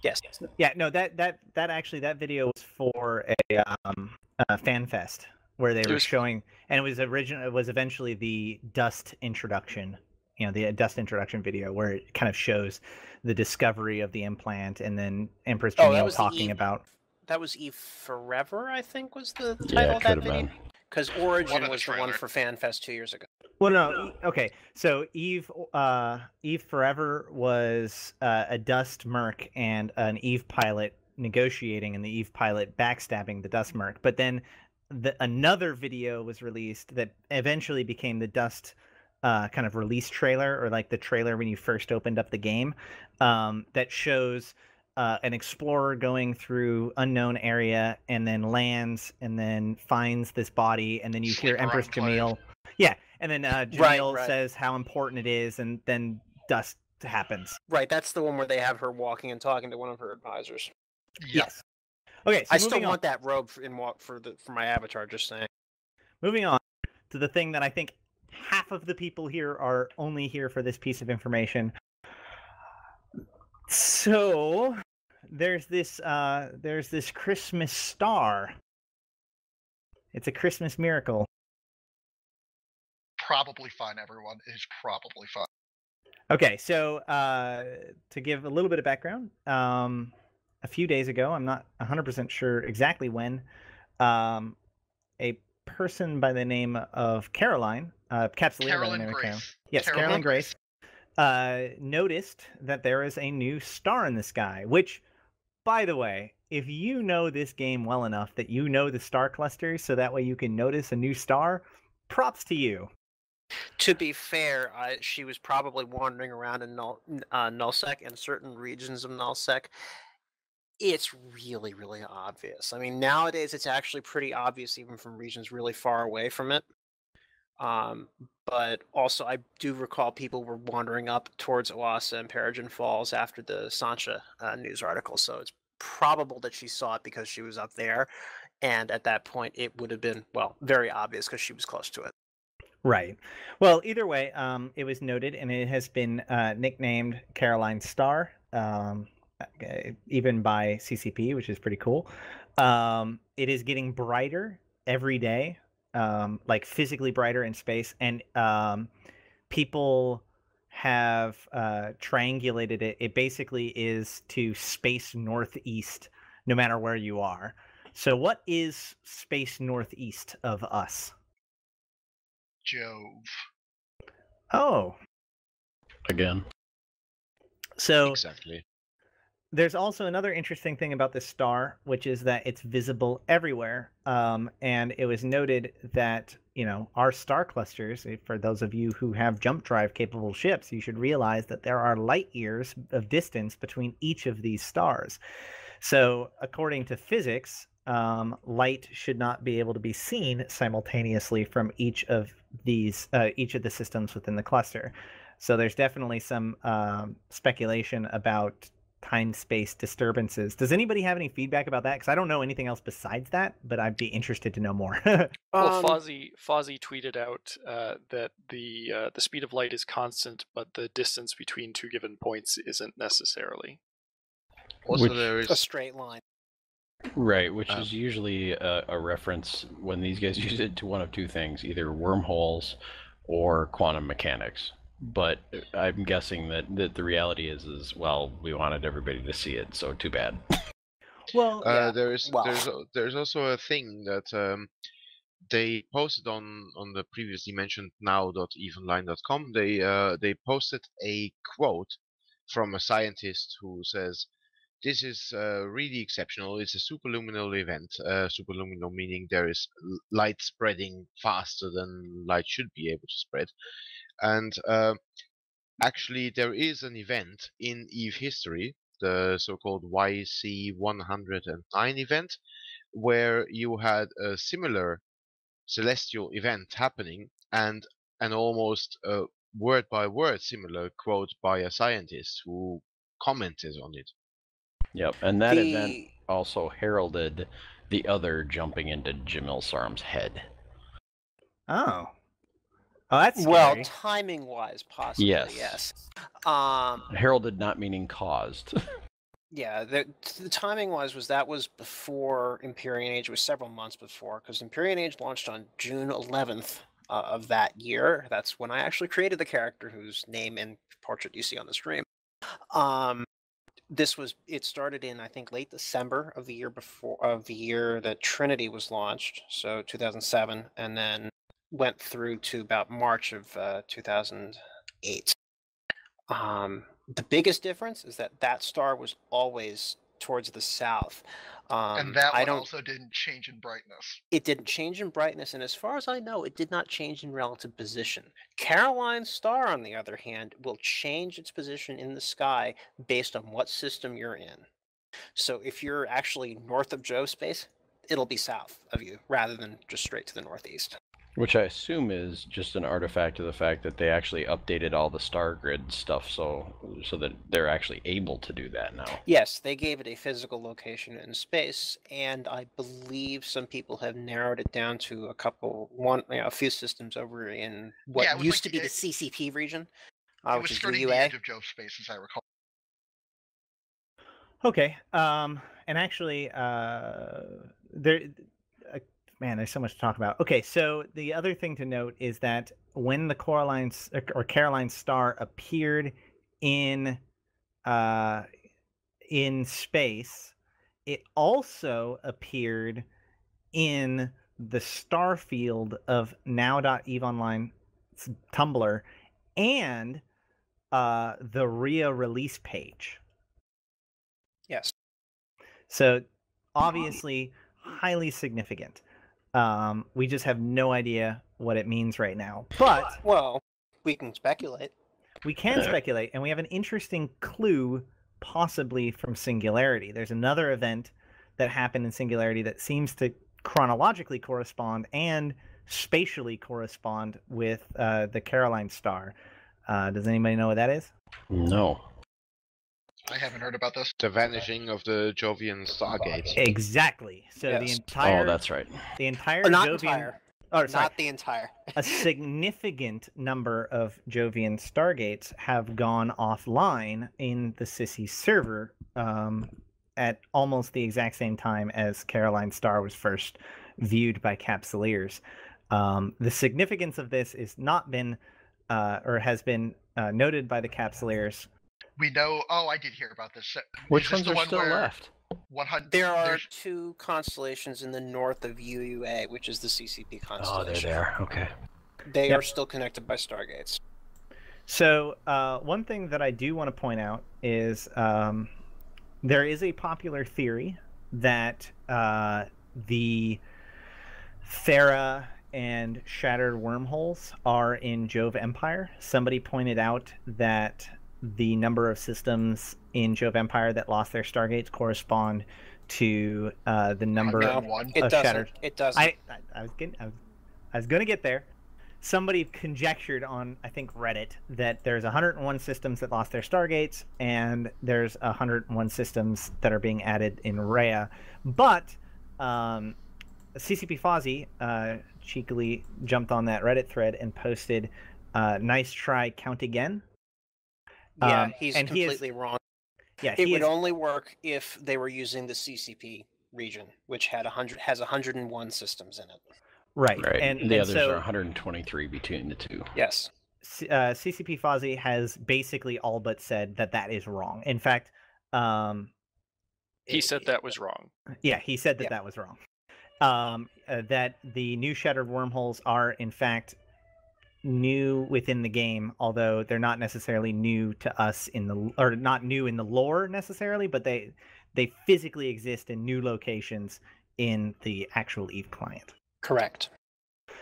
Yes. Yeah. No. That video was for a fan fest where they were showing, and it was eventually the dust introduction. You know, the dust introduction video where it kind of shows the discovery of the implant, and then Empress Jamyl talking about. That was Eve Forever, I think, was the title of that video. Because Origin was the one for FanFest 2 years ago. Well, no, okay. So Eve Forever was a Dust Merc and an Eve pilot negotiating, and the Eve pilot backstabbing the Dust Merc. But then another video was released that eventually became the Dust kind of release trailer, or like the trailer when you first opened up the game, that shows an explorer going through unknown area and then lands and then finds this body, and then you hear Empress Jamyl. Yeah, and then Jamyl says how important it is, and then dust happens. Right, that's the one where they have her walking and talking to one of her advisors. Yes. Okay, so I still want that robe for my avatar, just saying. Moving on to the thing that I think half of the people here are only here for this piece of information. So there's this Christmas star. It's a Christmas miracle. Probably fine, everyone. It is probably fine. Okay, so to give a little bit of background, a few days ago, I'm not 100% sure exactly when, a person by the name of Caroline, capsuleer by the name of Caroline. Yes, Caroline Grace, noticed that there is a new star in the sky, which By the way, if you know this game well enough that you know the star clusters so that way you can notice a new star, props to you. To be fair, she was probably wandering around in Nullsec and certain regions of Nullsec. It's really, really obvious. I mean, nowadays it's actually pretty obvious even from regions really far away from it. But also, I do recall people were wandering up towards Oasa and Peregrine Falls after the Sansha news article, so it's probable that she saw it because she was up there, and at that point it would have been, well, very obvious because she was close to it. Right. Well, either way, it was noted, and it has been nicknamed Caroline Star, even by CCP, which is pretty cool. It is getting brighter every day, like physically brighter in space, and people have triangulated it. It basically is to space northeast, no matter where you are. So what is space northeast of us? Jove. Oh. Again. So exactly. There's also another interesting thing about this star, which is that it's visible everywhere. And it was noted that, you know, our star clusters, for those of you who have jump drive capable ships, you should realize that there are light years of distance between each of these stars. So according to physics, light should not be able to be seen simultaneously from each of the systems within the cluster. So there's definitely some speculation about time-space disturbances. Does anybody have any feedback about that? Because I don't know anything else besides that, but I'd be interested to know more. Well, Fozzie tweeted out that the speed of light is constant, but the distance between two given points isn't necessarily. Also, there is a straight line. Right, which is usually a reference when these guys use it to one of two things, either wormholes or quantum mechanics. But I'm guessing that the reality is, well, we wanted everybody to see it, so too bad. Well, there's also a thing that they posted on the previously mentioned Now.eveonline.com. They posted a quote from a scientist who says, "This is really exceptional. It's a superluminal event. Superluminal meaning there is light spreading faster than light should be able to spread. And actually, there is an event in EVE history, the so-called YC109 event, where you had a similar celestial event happening and an almost word-by-word similar quote by a scientist who commented on it." Yep, and that event also heralded the other jumping into Jamyl Sarm's head. Oh, that's scary. Well, timing-wise, possibly, yes. Heralded not meaning caused. Yeah, the timing-wise was before Empyrean Age. It was several months before, because Empyrean Age launched on June 11th of that year. That's when I actually created the character whose name and portrait you see on the stream. It started in, I think, late December of the year that Trinity was launched, so 2007, and then went through to about March of 2008. The biggest difference is that star was always towards the south. And that one also didn't change in brightness. It didn't change in brightness, and as far as I know, it did not change in relative position. Caroline's star, on the other hand, will change its position in the sky based on what system you're in. So if you're actually north of Jove space, it'll be south of you, rather than just straight to the northeast. Which I assume is just an artifact of the fact that they actually updated all the star grid stuff so that they're actually able to do that now. Yes, they gave it a physical location in space, and I believe some people have narrowed it down to a few systems over in what used to be the CCP region, which is skirting the edge of Jove space, as I recall. Okay, and actually, man, there's so much to talk about. Okay, so the other thing to note is that when the Caroline star appeared in space, it also appeared in the star field of Now.eveonline Tumblr and the Rhea release page. Yes. So obviously highly significant. We just have no idea what it means right now. But well, we can speculate. We can speculate, and we have an interesting clue possibly from Singularity. There's another event that happened in Singularity that seems to chronologically correspond and spatially correspond with the Caroline star. Does anybody know what that is? No. I haven't heard about this. The vanishing of the Jovian stargates. Exactly. So Yes. the entire... Oh, that's right. The entire Not Jovian... entire. Oh, sorry. Not the entire. A significant number of Jovian stargates have gone offline in the Sissy server at almost the exact same time as Caroline Star was first viewed by capsuleers. The significance of this is not been or has been noted by the capsuleers. We know. Oh, I did hear about this. Which Is this ones the are one still where left? 100. There are there's- 2 constellations in the north of UUA, which is the CCP Oh, constellation. they're there. Okay. They Yep. are still connected by stargates. So one thing that I do want to point out is there is a popular theory that the Thera and shattered wormholes are in Jove Empire. Somebody pointed out that the number of systems in Jove Empire that lost their stargates correspond to the number of shattered. It doesn't. I was going to get there. Somebody conjectured on, I think, Reddit that there's 101 systems that lost their stargates, and there's 101 systems that are being added in Rhea. But CCP Fozzie cheekily jumped on that Reddit thread and posted, "Nice try, count again." Yeah, he's and completely wrong. Yeah, it would only work if they were using the CCP region, which has 101 systems in it. Right. And the others are 123 between the two. Yes. CCP Fozzie has basically all but said that that is wrong. In fact, he said that was wrong. Yeah, he said that that was wrong. That the new shattered wormholes are, in fact, new within the game, although they're not necessarily new to us or not new in the lore necessarily, but they physically exist in new locations in the actual Eve client. Correct.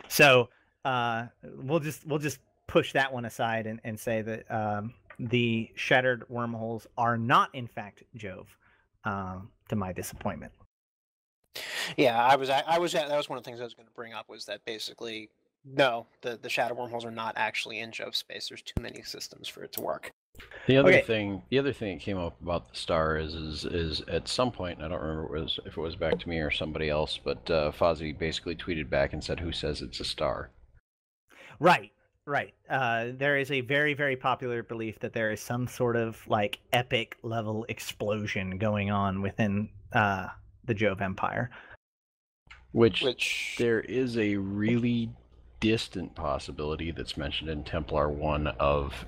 So we'll just push that one aside and say that the shattered wormholes are not in fact Jove, to my disappointment. Yeah, that was one of the things I was going to bring up, was that basically no, the shattered wormholes are not actually in Jove space. There's too many systems for it to work. The other thing that came up about the star is at some point, and I don't remember if it was back to me or somebody else, but Fozzie basically tweeted back and said, "Who says it's a star?" Right. There is a very, very popular belief that there is some sort of like epic level explosion going on within the Jove Empire. Which there is a really distant possibility that's mentioned in Templar 1 of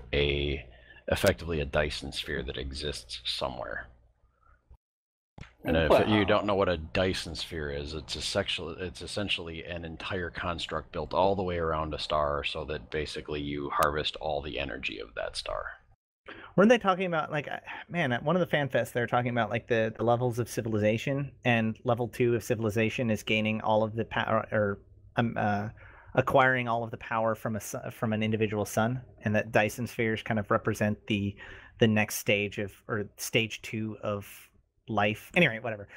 effectively a Dyson sphere that exists somewhere. And if you don't know what a Dyson sphere is, it's essentially an entire construct built all the way around a star so that basically you harvest all the energy of that star. Weren't they talking about, like, man, at one of the fan fests, they were talking about like the levels of civilization, and level 2 of civilization is gaining all of the power, or acquiring all of the power from an individual sun, and that Dyson spheres kind of represent the next stage or stage 2 of life. Anyway, whatever.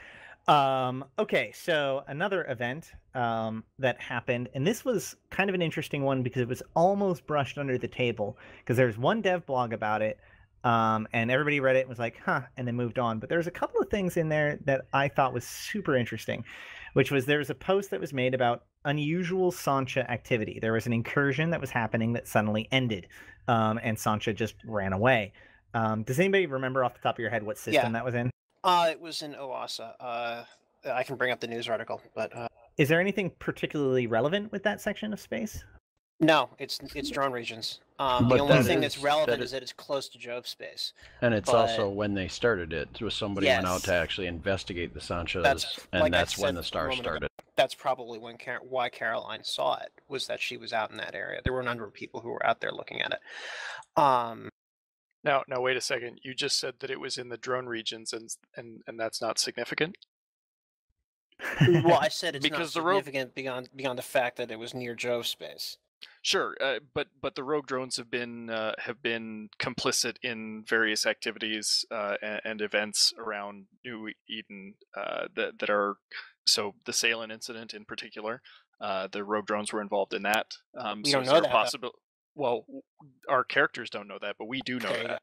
Okay, so another event that happened, and this was kind of an interesting one because it was almost brushed under the table, because there's one dev blog about it, and everybody read it and was like, huh, and then moved on. But there's a couple of things in there that I thought was super interesting, which was there was a post that was made about unusual Sansha activity. There was an incursion that was happening that suddenly ended, and Sansha just ran away. Does anybody remember off the top of your head what system that was in? It was in Oasa. I can bring up the news article, but is there anything particularly relevant with that section of space? No, it's drone regions. The only thing that's relevant is that it's close to Jove space. And it's also when they started it. It was somebody went out to actually investigate the Sanshas, that's when the star started. That's probably why Caroline saw it, was that she was out in that area. There were a number of people who were out there looking at it. Now, wait a second. You just said that it was in the drone regions, and that's not significant. Well, I said it's because not significant beyond the fact that it was near Jove space. Sure, but the rogue drones have been complicit in various activities and events around New Eden that are, so the Salen incident in particular. The rogue drones were involved in that. We don't know that. Well, our characters don't know that, but we do know that.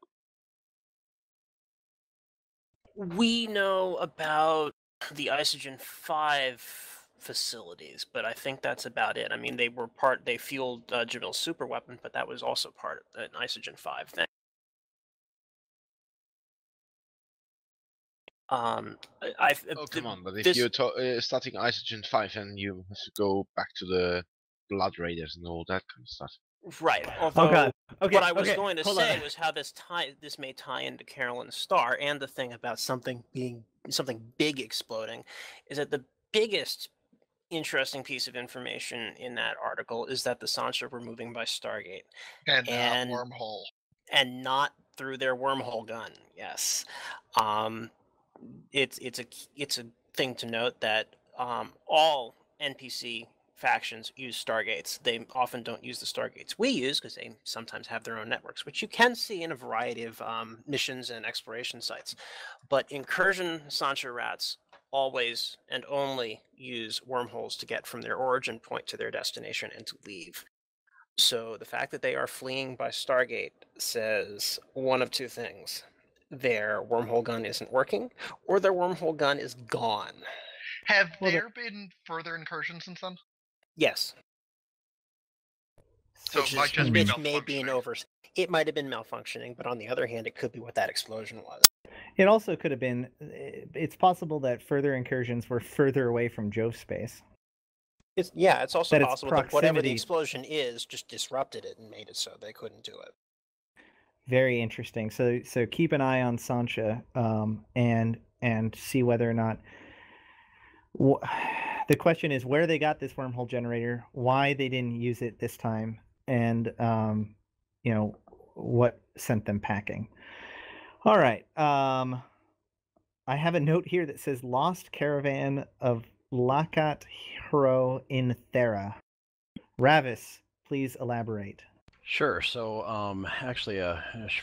We know about the Isogen 5 facilities, but I think that's about it. I mean, they fueled Jamyl's super weapon, but that was also part of an Isogen 5 thing. Come on, but if you're starting Isogen 5, and you have to go back to the Blood Raiders and all that kind of stuff. Right. Although, Okay, what I was going to hold say on. was how this may tie into Carolyn's Star, and the thing about something big exploding, is that the biggest interesting piece of information in that article is that the Sansha were moving by Stargate and wormhole, and not through their wormhole gun. Yes, it's a thing to note that all NPC factions use Stargates. They often don't use the Stargates we use because they sometimes have their own networks, which you can see in a variety of missions and exploration sites. But incursion Sansha rats always and only use wormholes to get from their origin point to their destination and to leave. So the fact that they are fleeing by Stargate says one of two things. Their wormhole gun isn't working, or their wormhole gun is gone. Have there been further incursions since then? Yes. So it might just be it might have been malfunctioning, but on the other hand, it could be what that explosion was. It also could have been. It's possible that further incursions were further away from Jove space. It's also That possible that whatever the explosion is just disrupted it and made it so they couldn't do it. Very interesting. So keep an eye on Sansha, and see whether or not. The question is where they got this wormhole generator, why they didn't use it this time, and what sent them packing. All right. I have a note here that says lost caravan of Lakat-Hro in Thera. Ravis, please elaborate. Sure. So, actually,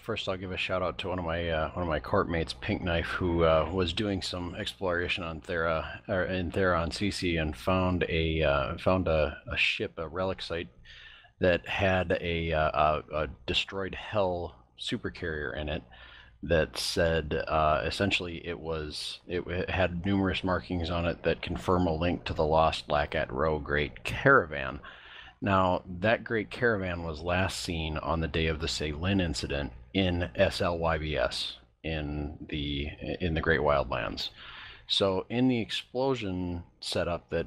first I'll give a shout out to one of my court mates, Pink Knife, who was doing some exploration on Thera on CC, and found a ship, a relic site that had a destroyed Hell supercarrier in it. That said, essentially, it had numerous markings on it that confirm a link to the lost Lakat-Hro Great Caravan. Now, that Great Caravan was last seen on the day of the Salen incident in SLYBS in the Great Wildlands. So, in the explosion setup that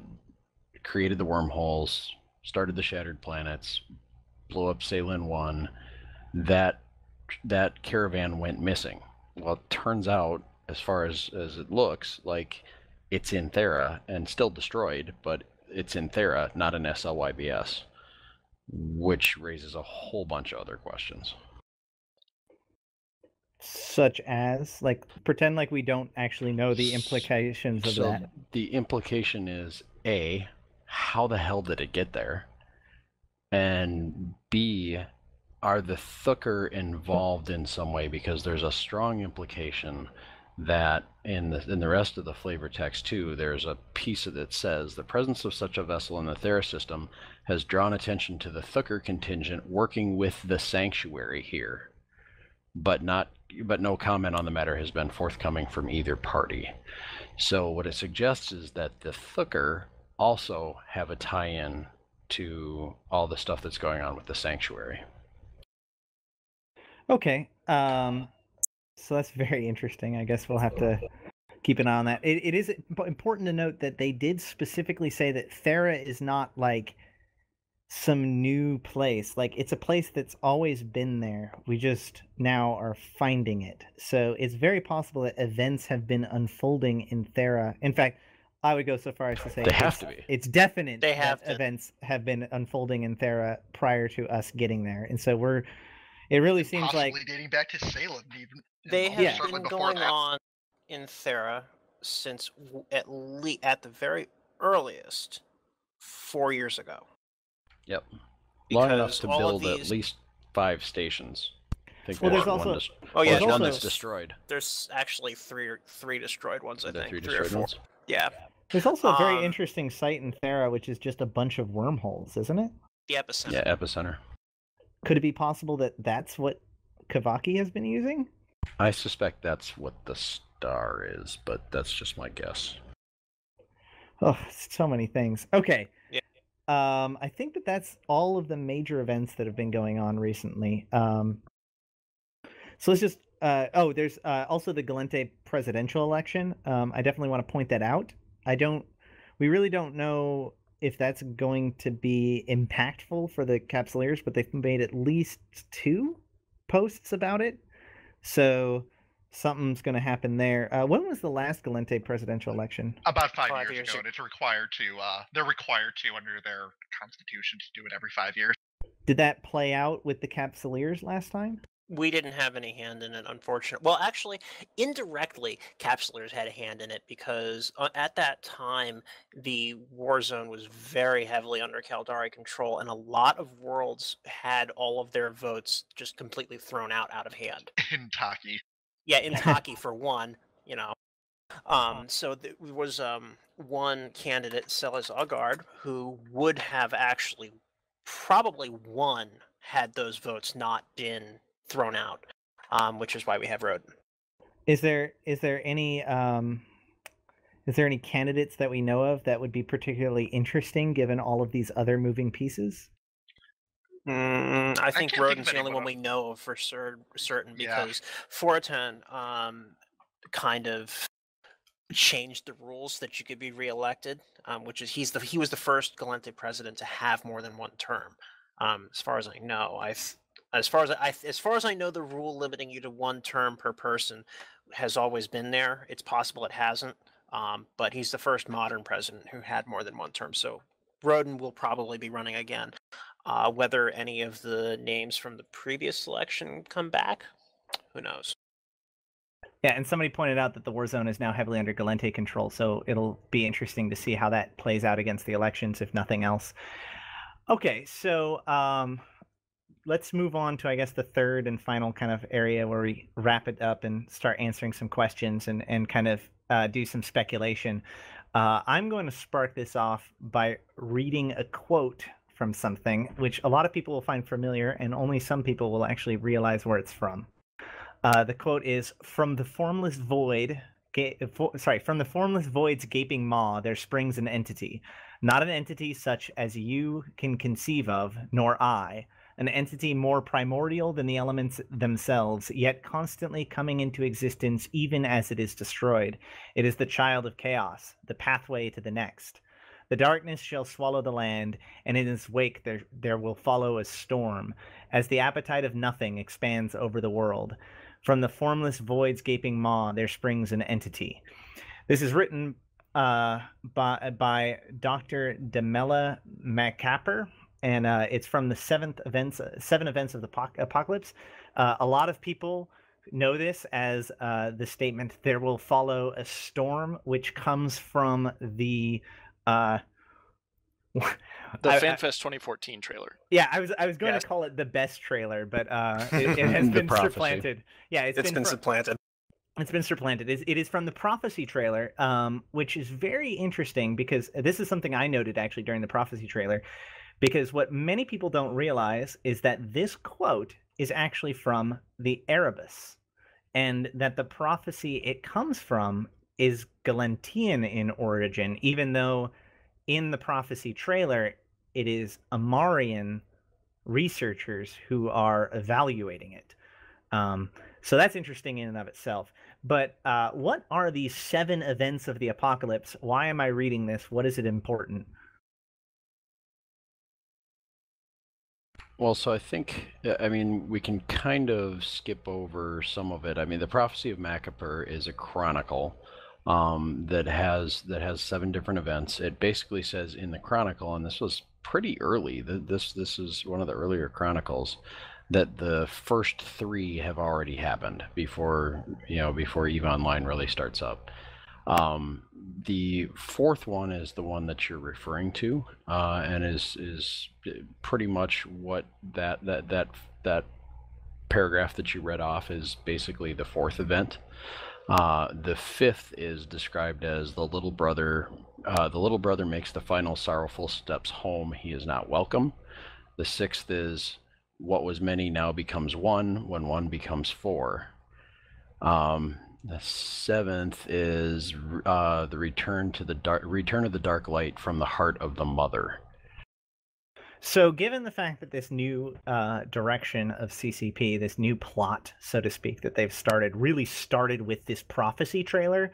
created the wormholes, started the Shattered Planets, blew up Salen 1, that caravan went missing. Well, it turns out, as far as it looks, like it's in Thera and still destroyed, but it's in Thera, not in SLYBS, which raises a whole bunch of other questions. Such as, pretend like we don't actually know the implications of that. The implication is, A, how the hell did it get there? And B, are the Thukr involved in some way? Because there's a strong implication that in the rest of the flavor text too, there's a piece that says the presence of such a vessel in the Thera system has drawn attention to the Thukr contingent working with the sanctuary here, but no comment on the matter has been forthcoming from either party. So what it suggests is that the Thukr also have a tie-in to all the stuff that's going on with the sanctuary. Okay. So that's very interesting. I guess we'll have to keep an eye on that. It is important to note that they did specifically say that Thera is not like some new place. Like, it's a place that's always been there. We just now are finding it. So it's very possible that events have been unfolding in Thera. In fact, I would go so far as to say they have to be. It's definite that events have been unfolding in Thera prior to us getting there. And so we're It really seems Possibly like dating back to Salem, even. They have certainly been before going that. on in Thera since at the very earliest 4 years ago. Yep. Long enough Because to all of build at these- least 5 stations. I think Well, there's there's one also- there's one also- that's destroyed. There's actually three destroyed ones, I Are there think. 3 3 or destroyed 4. ones? Yeah. There's also a very Um, interesting site in Thera, which is just a bunch of wormholes, isn't it? The epicenter. Yeah, epicenter. Could it be possible that that's what Kavaki has been using? I suspect that's what the star is, but that's just my guess. Oh, so many things. Okay. Yeah. I think that's all of the major events that have been going on recently. So let's just. There's also the Galente presidential election. I definitely want to point that out. We really don't know if that's going to be impactful for the capsuleers, but they've made at least 2 posts about it. So something's going to happen there. When was the last Galente presidential election? About 5 years ago, and it's required to. They're required to under their constitution to do it every 5 years. Did that play out with the capsuleers last time? We didn't have any hand in it, unfortunately. Well, actually, indirectly, capsuleers had a hand in it because at that time, the war zone was very heavily under Caldari control, and a lot of worlds had all of their votes just completely thrown out of hand. In Taki. Yeah, in Taki for one, you know. So there was one candidate, Celes Augard, who would have actually probably won had those votes not been thrown out, which is why we have Roden. Is there any candidates that we know of that would be particularly interesting given all of these other moving pieces? I think can't Roden's think the of only one anyone we know of for certain Yeah. because Foratan kind of changed the rules that you could be reelected, which is he was the first Galente president to have more than one term. As far as I know, as far as I know, the rule limiting you to 1 term per person has always been there. It's possible it hasn't, but he's the first modern president who had more than 1 term. So Roden will probably be running again. Whether any of the names from the previous election come back, who knows? Yeah, and somebody pointed out that the war zone is now heavily under Galente control, so it'll be interesting to see how that plays out against the elections, if nothing else. Okay, so let's move on to, I guess, the third and final kind of area where we wrap it up and start answering some questions and kind of do some speculation. I'm going to spark this off by reading a quote from something, which a lot of people will find familiar, and only some people will actually realize where it's from. The quote is, "From the formless void, from the formless void's gaping maw, there springs an entity. Not an entity such as you can conceive of, nor I. An entity more primordial than the elements themselves, yet constantly coming into existence even as it is destroyed. It is the child of chaos, the pathway to the next. The darkness shall swallow the land, and in its wake there will follow a storm, as the appetite of nothing expands over the world. From the formless void's gaping maw, there springs an entity." This is written by Dr. Jamyl Macaper, and it's from the 7 events of the apocalypse. A lot of people know this as the statement, "There will follow a storm," which comes from the FanFest 2014 trailer. Yeah, I was going to call it the best trailer, but it has been supplanted. Yeah, it's been supplanted. It's been supplanted. It is from the Prophecy trailer, which is very interesting because this is something I noted actually during the Prophecy trailer, because what many people don't realize is that this quote is actually from the Erebus, and that the prophecy it comes from is Galantean in origin, even though in the Prophecy trailer it is Amarian researchers who are evaluating it. So that's interesting in and of itself. But what are these 7 events of the apocalypse? Why am I reading this? What is it important? Well, so I think, I mean, we can kind of skip over some of it. I mean, the Prophecy of Macaper is a chronicle that has 7 different events. It basically says in the chronicle, and this was pretty early. This is one of the earlier chronicles. that the first 3 have already happened before EVE-Online really starts up. The 4th one is the one that you're referring to, and is pretty much what that paragraph that you read off is basically the 4th event. The 5th is described as the little brother. The little brother makes the final sorrowful steps home. He is not welcome. The 6th is what was many now becomes one when one becomes 4. The 7th is the return of the dark light from the heart of the mother. So given the fact that this new direction of CCP, this new plot, so to speak, that they've really started with this prophecy trailer,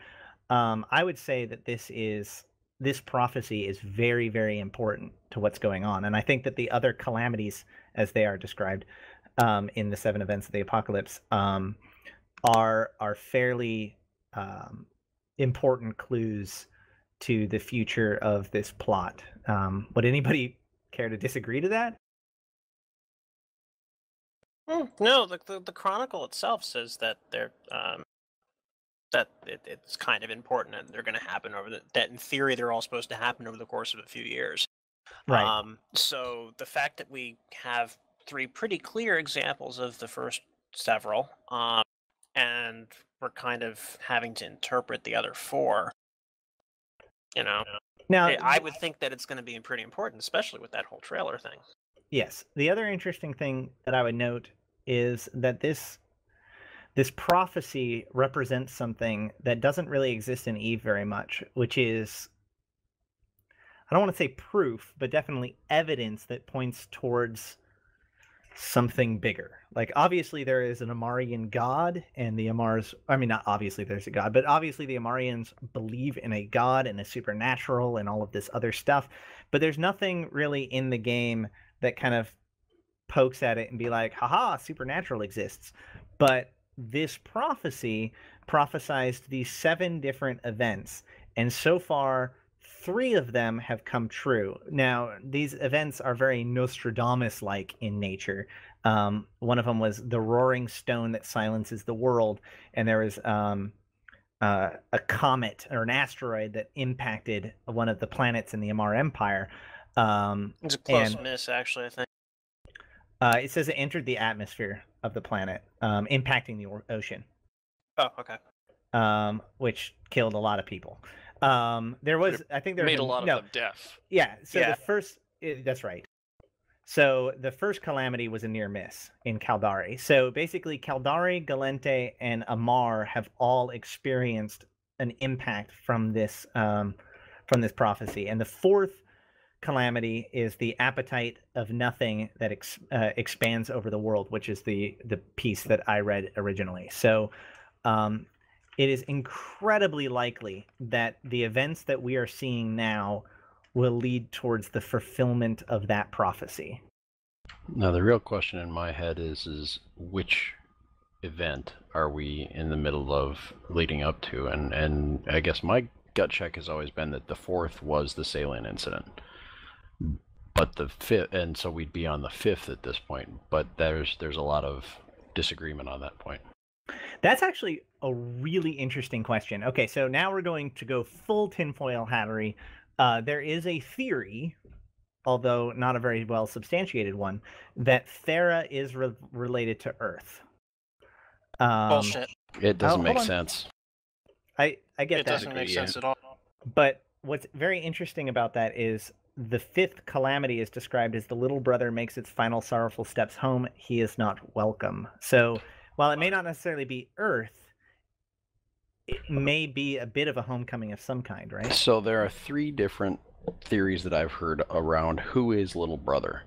I would say that this prophecy is very, very important to what's going on. And I think that the other calamities, as they are described in the 7 events of the apocalypse, are fairly important clues to the future of this plot. Would anybody care to disagree to that? No, the Chronicle itself says that they're it's kind of important and they're going to happen that in theory they're all supposed to happen over the course of a few years. Right. So the fact that we have 3 pretty clear examples of the first several, and we're kind of having to interpret the other 4, Now, I would think that it's going to be pretty important, especially with that whole trailer thing. Yes. The other interesting thing that I would note is that this prophecy represents something that doesn't really exist in EVE very much, which is, I don't want to say proof, but definitely evidence that points towards something bigger. Like, obviously there is an Amarian god, and the Amars, I mean, not obviously there's a god, but obviously the Amarians believe in a god and a supernatural and all of this other stuff, but there's nothing really in the game that kind of pokes at it and be like, haha, supernatural exists. But this prophecy prophesized these 7 different events, and so far 3 of them have come true. Now, these events are very Nostradamus-like in nature. One of them was the roaring stone that silences the world, and there was a comet or an asteroid that impacted one of the planets in the Amar Empire. It's a close miss, actually, I think. It says it entered the atmosphere of the planet, impacting the ocean. Oh, okay. Which killed a lot of people. There was, I think there made a lot of them deaf. Yeah. So the first, that's right. So the first calamity was a near miss in Caldari. So basically, Caldari, Galente, and Amar have all experienced an impact from this prophecy. And the 4th calamity is the appetite of nothing that expands over the world, which is the piece that I read originally. So it is incredibly likely that the events that we are seeing now will lead towards the fulfillment of that prophecy. Now, the real question in my head is which event are we in the middle of leading up to? And I guess my gut check has always been that the 4th was the Salient incident. But the 5th, and so we'd be on the 5th at this point, but there's a lot of disagreement on that point. That's actually a really interesting question. Okay, so now we're going to go full tinfoil hattery. There is a theory, although not a very well substantiated one, that Thera is related to Earth. Bullshit. It doesn't make sense. I get it that. It doesn't make sense at all. But what's very interesting about that is the 5th calamity is described as the little brother makes its final sorrowful steps home. He is not welcome. So while it may not necessarily be Earth, it may be a bit of a homecoming of some kind, right? So there are 3 different theories that I've heard around who is little brother.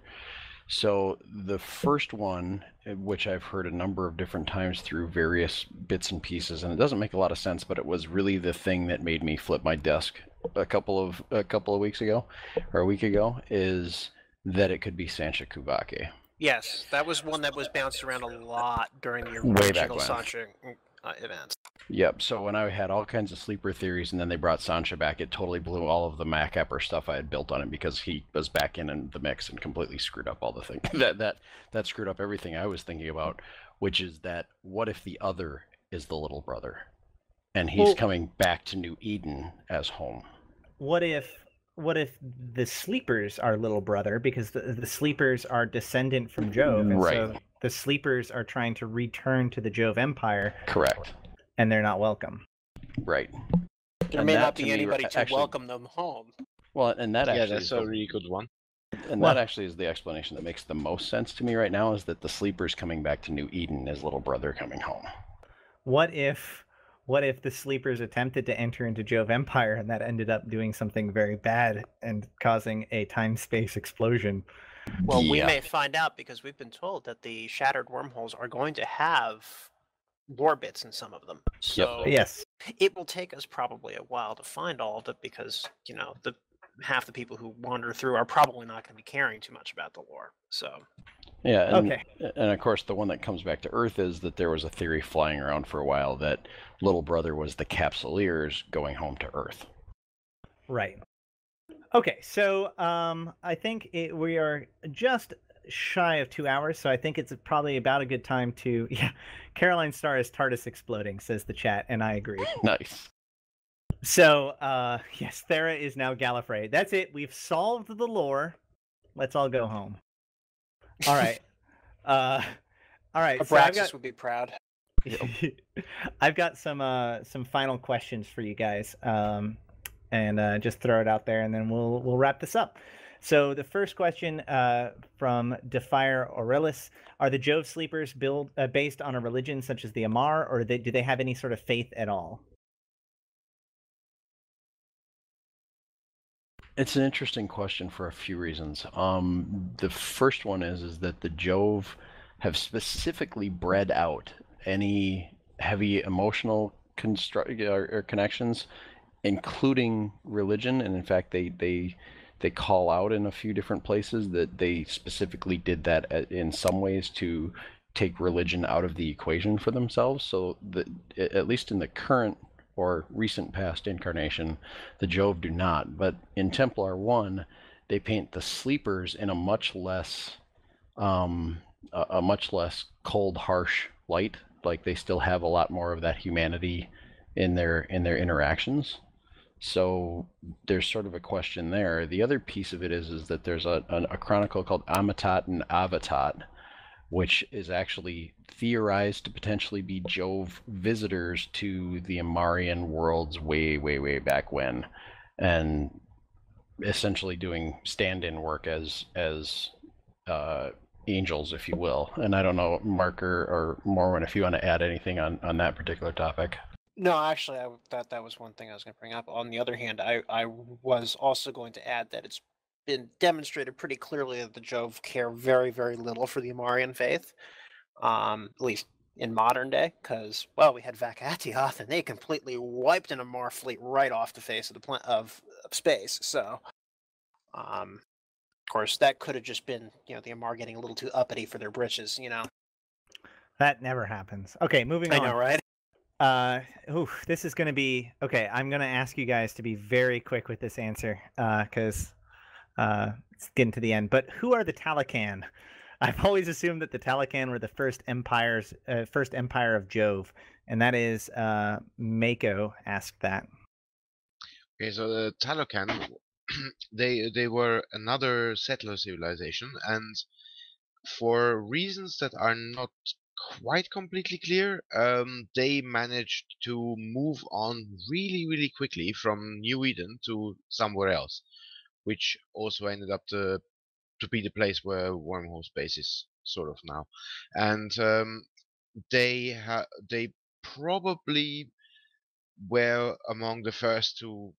So the first one, which I've heard a number of different times through various bits and pieces, and it doesn't make a lot of sense, but it was really the thing that made me flip my desk a couple of weeks ago, or a week ago, is that it could be Sansha Kubake. Yes, that was one that was bounced around a lot during the Way back original when. Sansha events. Yep, so when I had all kinds of sleeper theories and then they brought Sansha back, it totally blew all of the Macaper stuff I had built on it because he was back in the mix and completely screwed up all the things. that screwed up everything I was thinking about, which is that what if the other is the little brother? And he's coming back to New Eden as home. What if the sleepers are little brother, because the sleepers are descendant from Jove, and Right. so the sleepers are trying to return to the Jove Empire. Correct. And they're not welcome. Right. There And may that, not be me, anybody to actually- welcome them home. Well, and that actually that's is a really good one. And that actually is the explanation that makes the most sense to me right now, is that the sleepers coming back to New Eden is little brother coming home. What if the sleepers attempted to enter into Jove Empire and that ended up doing something very bad and causing a time-space explosion? Well, we may find out, because we've been told that the shattered wormholes are going to have lore bits in some of them. So yes, it will take us probably a while to find all of it, because the half the people who wander through are probably not going to be caring too much about the lore. So yeah, and of course the one that comes back to Earth is that there was a theory flying around for a while that little brother was the capsuleers going home to Earth. Right. Okay, so I think we are just shy of 2 hours, so I think it's probably about a good time to... Yeah, Caroline Star is TARDIS exploding, says the chat, and I agree. Nice. So, yes, Thera is now Gallifrey. That's it. We've solved the lore. Let's all go home. All right. All right. Abraxas would be proud. I've got some final questions for you guys, and just throw it out there, and then we'll wrap this up. So the first question from Defier Aurelius: are the Jove sleepers based on a religion such as the Amar, or do they have any sort of faith at all? It's an interesting question for a few reasons. The first one is that the Jove have specifically bred out any heavy emotional connections, including religion, and in fact they call out in a few different places that they specifically did that in some ways to take religion out of the equation for themselves. So at least in the current or recent past incarnation, the Jove do not. But in Templar 1, they paint the sleepers in a much less cold, harsh light. Like they still have a lot more of that humanity in their interactions. So there's sort of a question there. The other piece of it is that there's a chronicle called Amitat and Avatat, which is actually theorized to potentially be Jove visitors to the Amarian worlds way, way, way back when, and essentially doing stand-in work as angels, if you will. And I don't know, Marker or Morwen, if you want to add anything on that particular topic. No, actually, I thought that was one thing I was going to bring up. On the other hand, I was also going to add that it's been demonstrated pretty clearly that the Jove care very, very little for the Amarian faith, at least in modern day, because, well, we had Vakatioth, and they completely wiped an Amar fleet right off the face of of space. So, of course, that could have just been, the Amar getting a little too uppity for their britches, That never happens. Okay, moving on. I know, right? This is going to be... Okay, I'm going to ask you guys to be very quick with this answer, because it's getting to the end. But who are the Talokan? I've always assumed that the Talokan were the first empire of Jove, and that is Mako asked that. Okay, so the Talokan, they were another settler civilization, and for reasons that are not quite completely clear, they managed to move on really, really quickly from New Eden to somewhere else, which also ended up to be the place where wormhole space is sort of now. And they probably were among the first to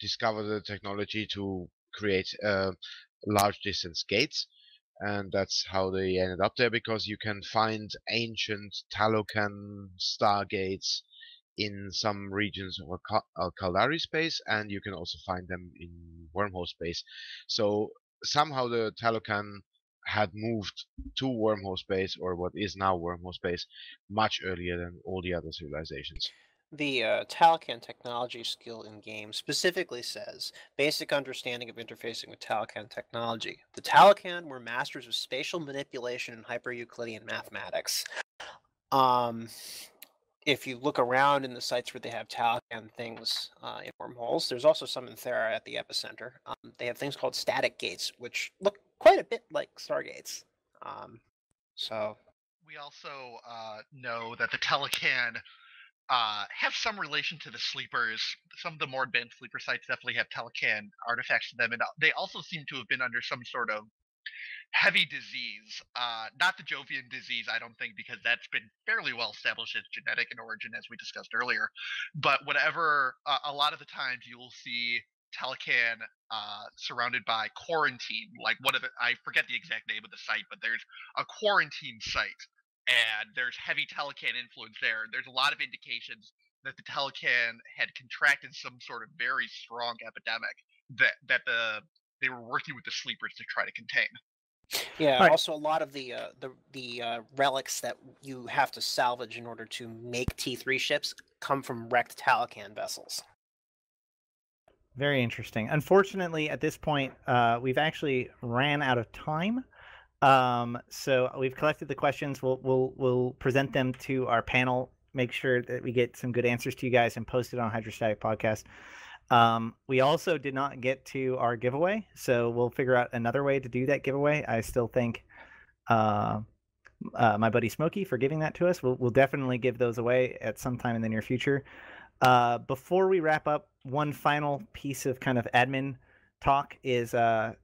discover the technology to create large distance gates, and that's how they ended up there, because you can find ancient Talokan stargates in some regions of Kaldari space, and you can also find them in wormhole space. So somehow the Talokan had moved to wormhole space, or what is now wormhole space, much earlier than all the other civilizations. The Talican technology skill in game specifically says basic understanding of interfacing with Talican technology. The Talican were masters of spatial manipulation and hyper-Euclidean mathematics. If you look around in the sites where they have Talican things in wormholes, there's also some in Thera at the epicenter. They have things called static gates, which look quite a bit like stargates. So we also know that the Talican have some relation to the sleepers. Some of the more advanced sleeper sites definitely have Talican artifacts to them, and they also seem to have been under some sort of heavy disease. Not the Jovian disease, I don't think, because that's been fairly well established as genetic in origin, as we discussed earlier. But whatever, a lot of the times you'll see Talican surrounded by quarantine, like I forget the exact name of the site, but there's a quarantine site, and there's heavy Talican influence there. There's a lot of indications that the Talican had contracted some sort of very strong epidemic that they were working with the sleepers to try to contain. Yeah, also a lot of the relics that you have to salvage in order to make T3 ships come from wrecked Talican vessels. Very interesting. Unfortunately, at this point, we've actually ran out of time. So we've collected the questions. We'll present them to our panel. Make sure that we get some good answers to you guys and post it on Hydrostatic Podcast. We also did not get to our giveaway, so we'll figure out another way to do that giveaway. I still thank my buddy Smokey for giving that to us. We'll definitely give those away at some time in the near future. Before we wrap up, one final piece of kind of admin talk is my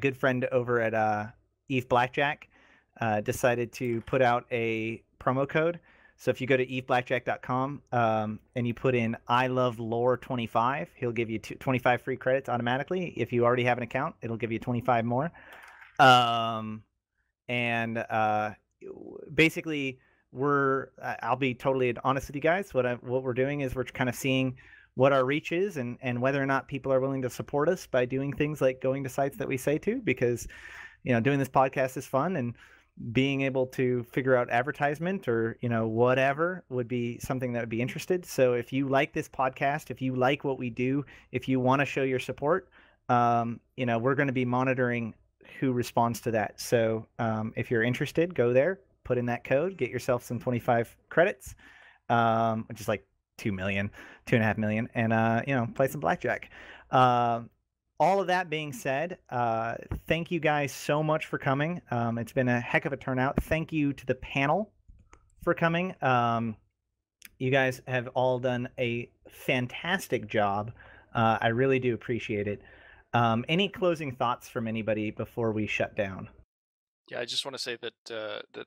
good friend over at Eve Blackjack decided to put out a promo code. So if you go to eveblackjack.com and you put in I love lore 25, he'll give you 25 free credits automatically. If you already have an account, it'll give you 25 more. Basically, I'll be totally honest with you guys. What we're doing is we're kind of seeing what our reach is and whether or not people are willing to support us by doing things like going to sites that we say to, because doing this podcast is fun, and being able to figure out advertisement or whatever would be something that would be interested. So if you like this podcast, if you like what we do, if you want to show your support, we're going to be monitoring who responds to that. So if you're interested, go there, put in that code, get yourself some 25 credits, which is like 2.5 million, and play some blackjack. All of that being said, thank you guys so much for coming. It's been a heck of a turnout. Thank you to the panel for coming. You guys have all done a fantastic job. I really do appreciate it. Any closing thoughts from anybody before we shut down? Yeah, I just want to say that that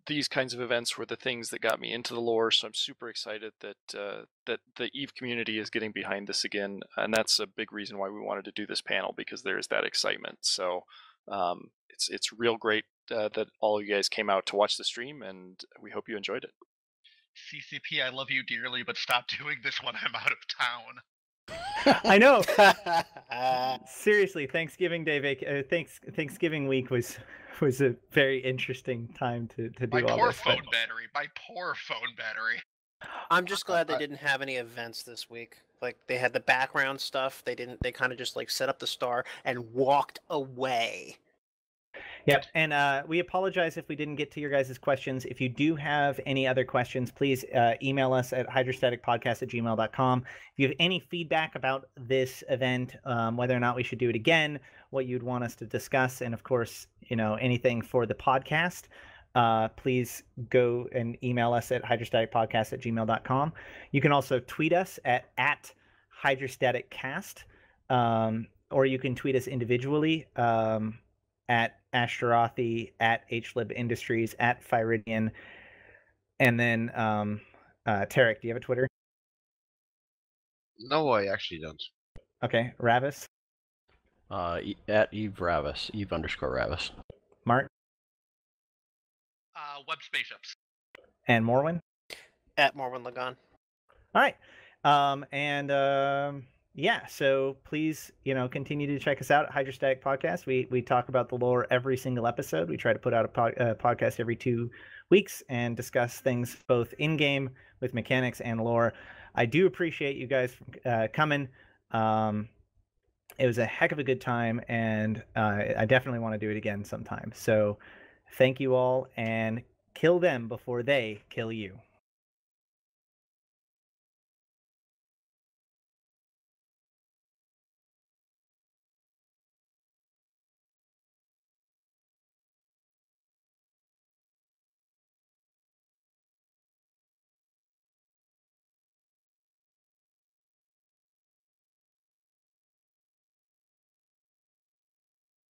these kinds of events were the things that got me into the lore, so I'm super excited that that the EVE community is getting behind this again, and that's a big reason why we wanted to do this panel, because there's that excitement. So it's real great that all of you guys came out to watch the stream, and we hope you enjoyed it. CCP, I love you dearly, but stop doing this when I'm out of town. I know. Seriously, Thanksgiving Day, Thanksgiving week was a very interesting time to do all this. My poor phone battery. I'm just glad they didn't have any events this week. Like, they had the background stuff. They kind of just like set up the star and walked away. Yep, and we apologize if we didn't get to your guys' questions. If you do have any other questions, please email us at hydrostaticpodcast@gmail.com. If you have any feedback about this event, whether or not we should do it again, what you'd want us to discuss, and of course, anything for the podcast, please go and email us at hydrostaticpodcast@gmail.com. You can also tweet us at hydrostaticcast, or you can tweet us individually at Ashtarothi, at HLib Industries, at Fyridian, and then Tarek, do you have a Twitter? No, I actually don't. Okay, Ravis? At Eve Ravis, Eve_Ravis. Mark? Web spaceships. And Morwin? At Morwin Lagan. All right. And yeah, so please, continue to check us out at Hydrostatic Podcast. We talk about the lore every single episode. We try to put out a podcast every 2 weeks and discuss things both in-game with mechanics and lore. I do appreciate you guys coming. It was a heck of a good time, and I definitely want to do it again sometime. So thank you all, and kill them before they kill you.